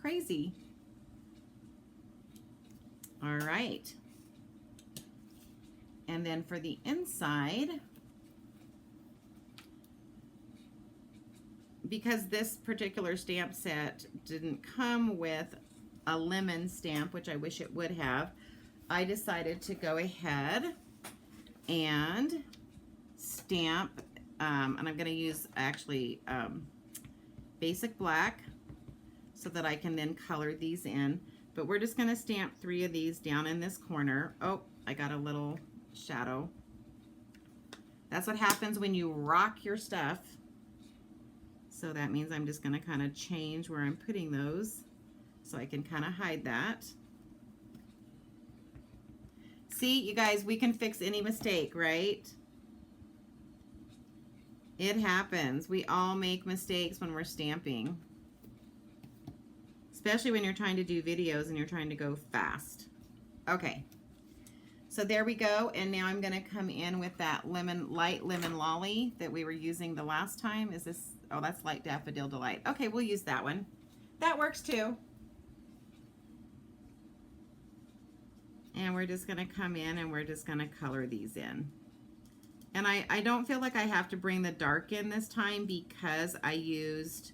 Crazy. All right. And then for the inside, because this particular stamp set didn't come with a lemon stamp, which I wish it would have, I decided to go ahead and stamp, and I'm going to use actually basic black so that I can then color these in. But we're just going to stamp 3 of these down in this corner. Oh, I got a little shadow. That's what happens when you rock your stuff. So that means I'm just going to kind of change where I'm putting those so I can kind of hide that. See, you guys, we can fix any mistake, right? It happens. We all make mistakes when we're stamping. Especially when you're trying to do videos and you're trying to go fast. Okay. So there we go. And now I'm going to come in with that light lemon lolly that we were using the last time. Is this, oh, that's light daffodil delight. Okay, we'll use that one. That works too. And we're just going to come in and we're just going to color these in. And I don't feel like I have to bring the dark in this time because I used,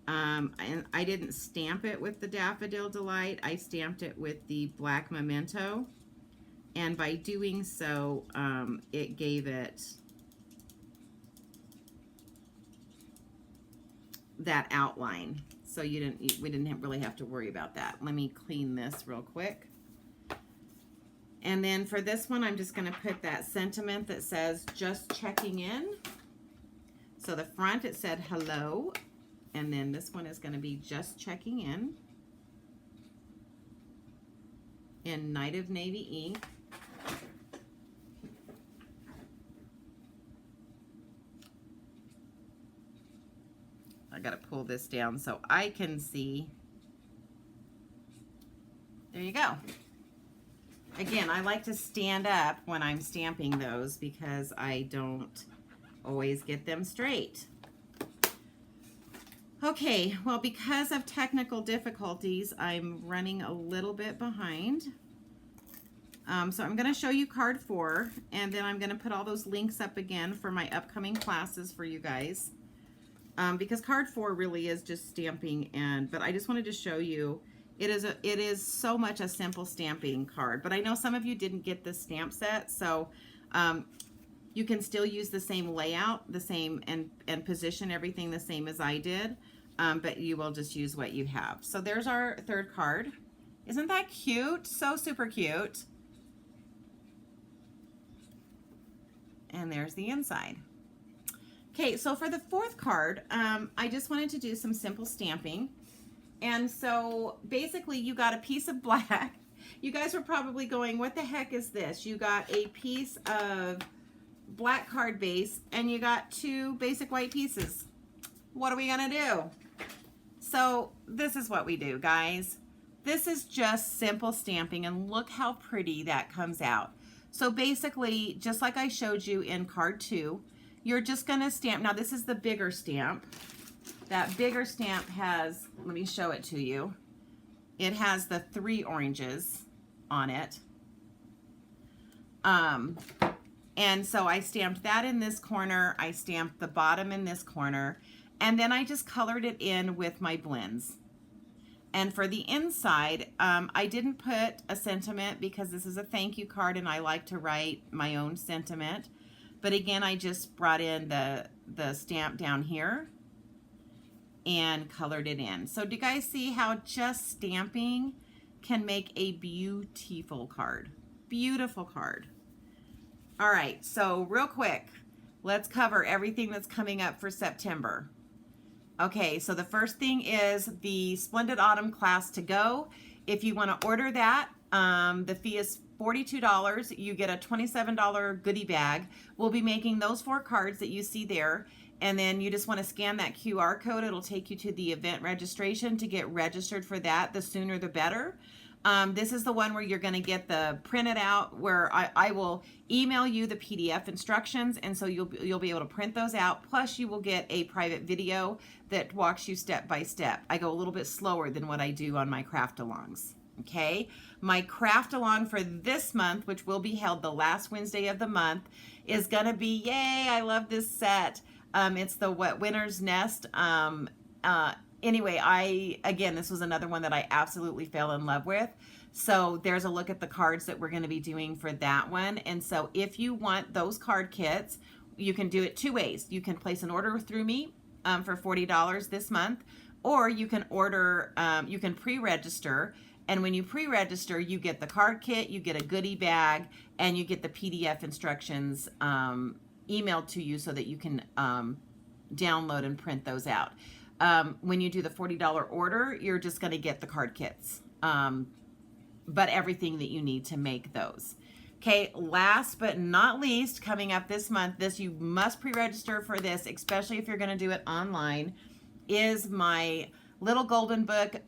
and I didn't stamp it with the Daffodil Delight. I stamped it with the Black Memento. And by doing so, it gave it that outline. So we didn't really have to worry about that. Let me clean this real quick. And then for this one, I'm just going to put that sentiment that says, just checking in. So the front, it said hello. And then this one is going to be just checking in Night of Navy ink. I got to pull this down so I can see. There you go. Again, I like to stand up when I'm stamping those because I don't always get them straight. Okay, well, because of technical difficulties, I'm running a little bit behind. So I'm going to show you card 4, and then I'm going to put all those links up again for my upcoming classes for you guys. Because card 4 really is just stamping, but I just wanted to show you. It is so much a simple stamping card, but I know some of you didn't get this stamp set, so you can still use the same layout, the same, and position everything the same as I did, but you will just use what you have. So there's our third card. Isn't that cute? So super cute. And there's the inside. Okay, so for the fourth card, I just wanted to do some simple stamping. And so basically you got a piece of black. You guys were probably going, what the heck is this? You got a piece of black card base and you got 2 basic white pieces. What are we gonna do? So this is what we do, guys. This is just simple stamping, and look how pretty that comes out. So basically, just like I showed you in card 2, you're just gonna stamp. Now this is the bigger stamp. That bigger stamp has, let me show it to you. It has the 3 oranges on it. And so I stamped that in this corner. I stamped the bottom in this corner. And then I just colored it in with my blends. And for the inside, I didn't put a sentiment because this is a thank you card and I like to write my own sentiment. But again, I just brought in the stamp down here and colored it in. So do you guys see how just stamping can make a beautiful card? Beautiful card. All right, so real quick, let's cover everything that's coming up for September. Okay, so the first thing is the Splendid Autumn class to go. If you want to order that, the fee is $42. You get a $27 goodie bag. We'll be making those 4 cards that you see there. And then you just want to scan that QR code. It'll take you to the event registration to get registered for that. The sooner the better. This is the one where you're going to get the printed out, where I will email you the PDF instructions, and so you'll be able to print those out. Plus, you will get a private video that walks you step by step. I go a little bit slower than what I do on my craft alongs. Okay, my craft along for this month, which will be held the last Wednesday of the month, is gonna be, yay, I love this set. It's the What Winter's Nest. Anyway, again, this was another one that I absolutely fell in love with. So there's a look at the cards that we're going to be doing for that one. And so if you want those card kits, you can do it two ways. You can place an order through me for $40 this month, or you can order, you can pre-register. And when you pre-register, you get the card kit, you get a goodie bag, and you get the PDF instructions emailed to you so that you can download and print those out. When you do the $40 order, you're just going to get the card kits, but everything that you need to make those. Okay, last but not least, coming up this month, you must pre-register for this, especially if you're going to do it online, is my little golden book.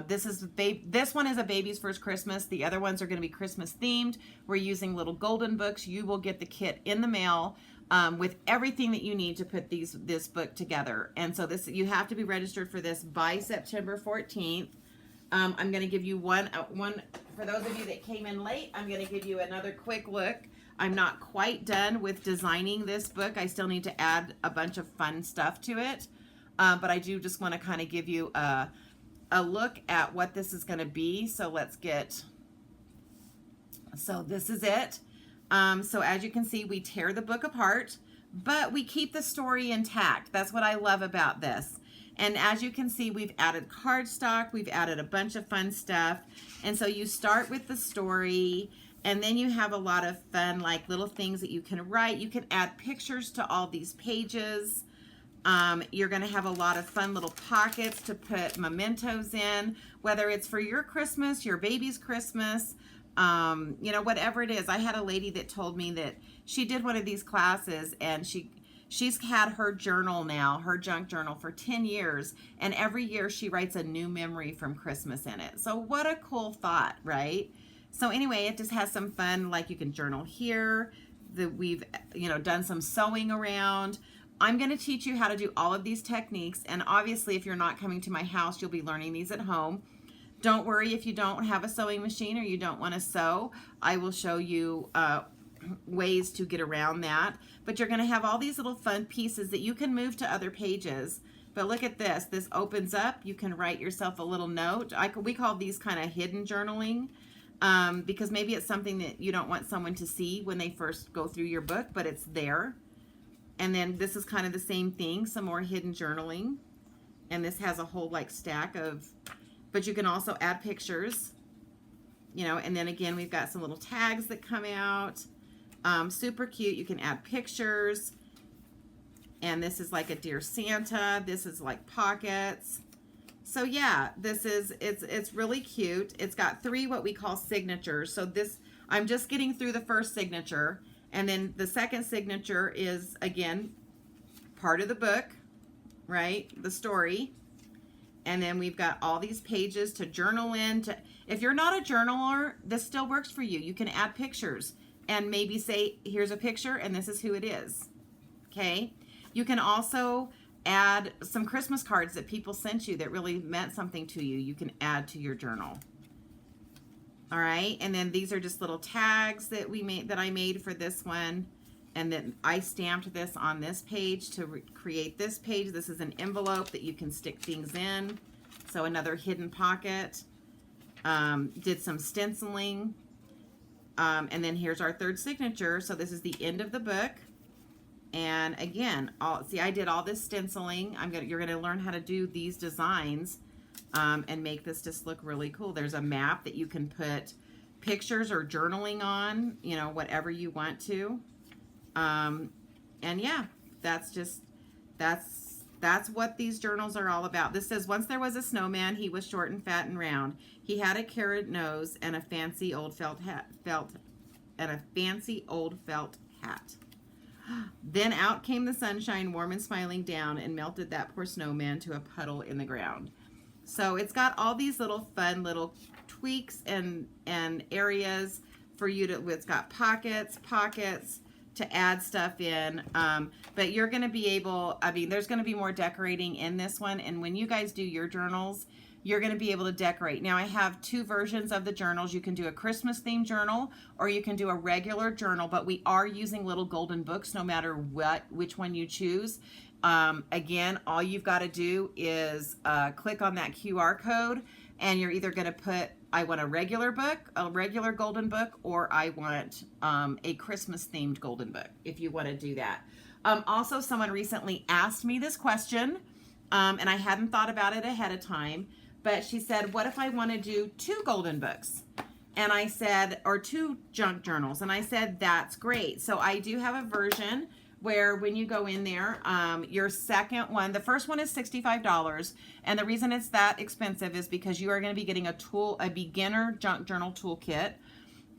This one is a baby's first Christmas. The other ones are going to be Christmas themed. We're using little golden books. You will get the kit in the mail with everything that you need to put this book together. And so you have to be registered for this by September 14th. I'm going to give you one for those of you that came in late. I'm going to give you another quick look. I'm not quite done with designing this book. I still need to add a bunch of fun stuff to it. But I do just want to kind of give you a look at what this is going to be. So this is it. So as you can see, we tear the book apart, but we keep the story intact. That's what I love about this. And as you can see, we've added cardstock, we've added a bunch of fun stuff. And so you start with the story, and then you have a lot of fun, like little things that you can write. You can add pictures to all these pages. You're going to have a lot of fun little pockets to put mementos in, whether it's for your Christmas, your baby's Christmas, you know, whatever it is. I had a lady that told me that she did one of these classes, and she's had her journal now, her junk journal, for 10 years, and every year she writes a new memory from Christmas in it. So what a cool thought, right? So anyway, it just has some fun, like you can journal here, we've, you know, done some sewing around. I'm going to teach you how to do all of these techniques, and obviously if you're not coming to my house, you'll be learning these at home. Don't worry if you don't have a sewing machine or you don't want to sew. I will show you ways to get around that. But you're going to have all these little fun pieces that you can move to other pages. But look at this. This opens up. You can write yourself a little note. We call these kind of hidden journaling because maybe it's something that you don't want someone to see when they first go through your book, but it's there. And then this is kind of the same thing, some more hidden journaling. And this has a whole like stack of, but you can also add pictures, you know, and then again, we've got some little tags that come out. Super cute. You can add pictures. And this is like a Dear Santa. This is like pockets. So yeah, it's really cute. It's got 3 what we call signatures. So this, I'm just getting through the first signature. And then the second signature is, again, part of the book, right? The story. And then we've got all these pages to journal in. If you're not a journaler, this still works for you. You can add pictures and maybe say, here's a picture and this is who it is. Okay? You can also add some Christmas cards that people sent you that really meant something to you. You can add to your journal. All right, and then these are just little tags that I made for this one, and then I stamped this on this page to create this page. This is an envelope that you can stick things in. So another hidden pocket. Did some stenciling, and then here's our third signature. So this is the end of the book, and again, I did all this stenciling. You're gonna learn how to do these designs. And make this just look really cool. There's a map that you can put pictures or journaling on, you know, whatever you want to. And yeah, that's what these journals are all about. This says, once there was a snowman, he was short and fat and round. He had a carrot nose and a fancy old felt hat. Then out came the sunshine, warm and smiling down, and melted that poor snowman to a puddle in the ground. So it's got all these little fun little tweaks and areas for you to, it's got pockets to add stuff in. But you're going to be able, I mean, there's going to be more decorating in this one. And when you guys do your journals, you're going to be able to decorate. Now I have two versions of the journals. You can do a Christmas themed journal or you can do a regular journal, but we are using little golden books no matter which one you choose. Again, all you've got to do is click on that QR code and you're either going to put, I want a regular book, a regular golden book, or I want a Christmas themed golden book if you want to do that. Also, someone recently asked me this question and I hadn't thought about it ahead of time, but she said, what if I want to do 2 golden books? And I said, or 2 junk journals. And I said, that's great. So I do have a version where when you go in there, your second one, the first one is $65. And the reason it's that expensive is because you are going to be getting a beginner junk journal toolkit.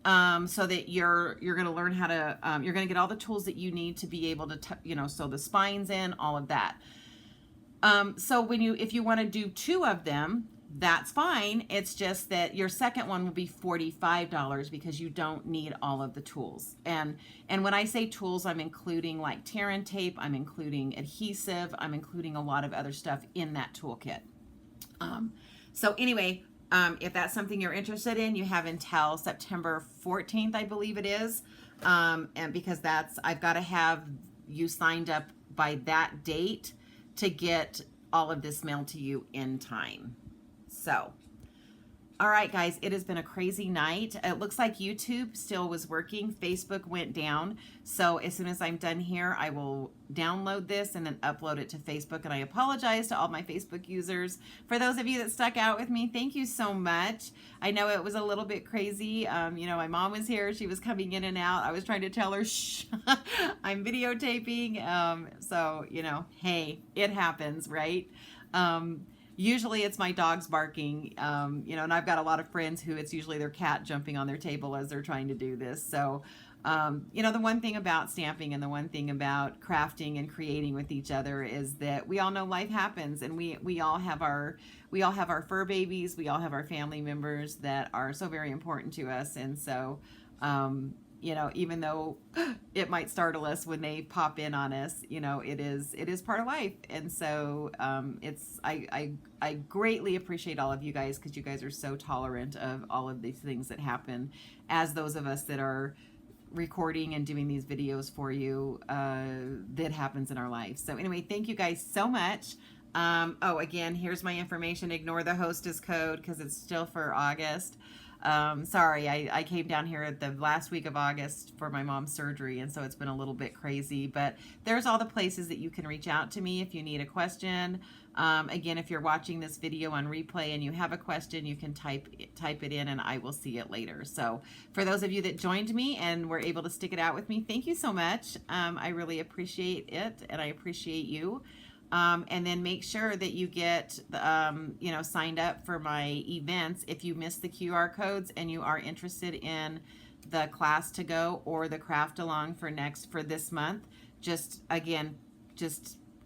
So that you're going to learn how to, you're going to get all the tools that you need to be able to, sew the spines in, all of that. So if you want to do 2 of them, that's fine. It's just that your second one will be $45 because you don't need all of the tools. And when I say tools, I'm including like tear and tape, I'm including adhesive, I'm including a lot of other stuff in that toolkit. So anyway, if that's something you're interested in, you have until September 14th, I believe it is. And because I've got to have you signed up by that date to get all of this mailed to you in time. So, all right, guys, it has been a crazy night. It looks like YouTube still was working. Facebook went down. So as soon as I'm done here, I will download this and then upload it to Facebook. And I apologize to all my Facebook users. For those of you that stuck out with me, thank you so much. I know it was a little bit crazy. My mom was here. She was coming in and out. I was trying to tell her, shh, I'm videotaping. So, hey, it happens, right? Usually it's my dogs barking, and I've got a lot of friends who it's usually their cat jumping on their table as they're trying to do this. So, the one thing about stamping and the one thing about crafting and creating with each other is that we all know life happens, and we all have our fur babies, we all have our family members that are so very important to us, and so, even though it might startle us when they pop in on us, it is part of life. And so I greatly appreciate all of you guys because you guys are so tolerant of all of these things that happen as those of us that are recording and doing these videos for you that happens in our life. So anyway, thank you guys so much. Again, here's my information. Ignore the hostess code because it's still for August. Sorry, I came down here at the last week of August for my mom's surgery, and so it's been a little bit crazy, but there's all the places that you can reach out to me if you need a question. Again, if you're watching this video on replay and you have a question, you can type it in and I will see it later. So for those of you that joined me and were able to stick it out with me, thank you so much. I really appreciate it, and I appreciate you. And then make sure that you get, signed up for my events. If you missed the QR codes and you are interested in the class to go or the craft along for this month, just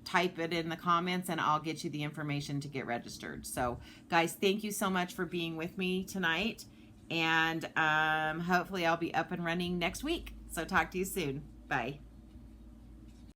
type it in the comments and I'll get you the information to get registered. So guys, thank you so much for being with me tonight. And hopefully I'll be up and running next week. So talk to you soon. Bye.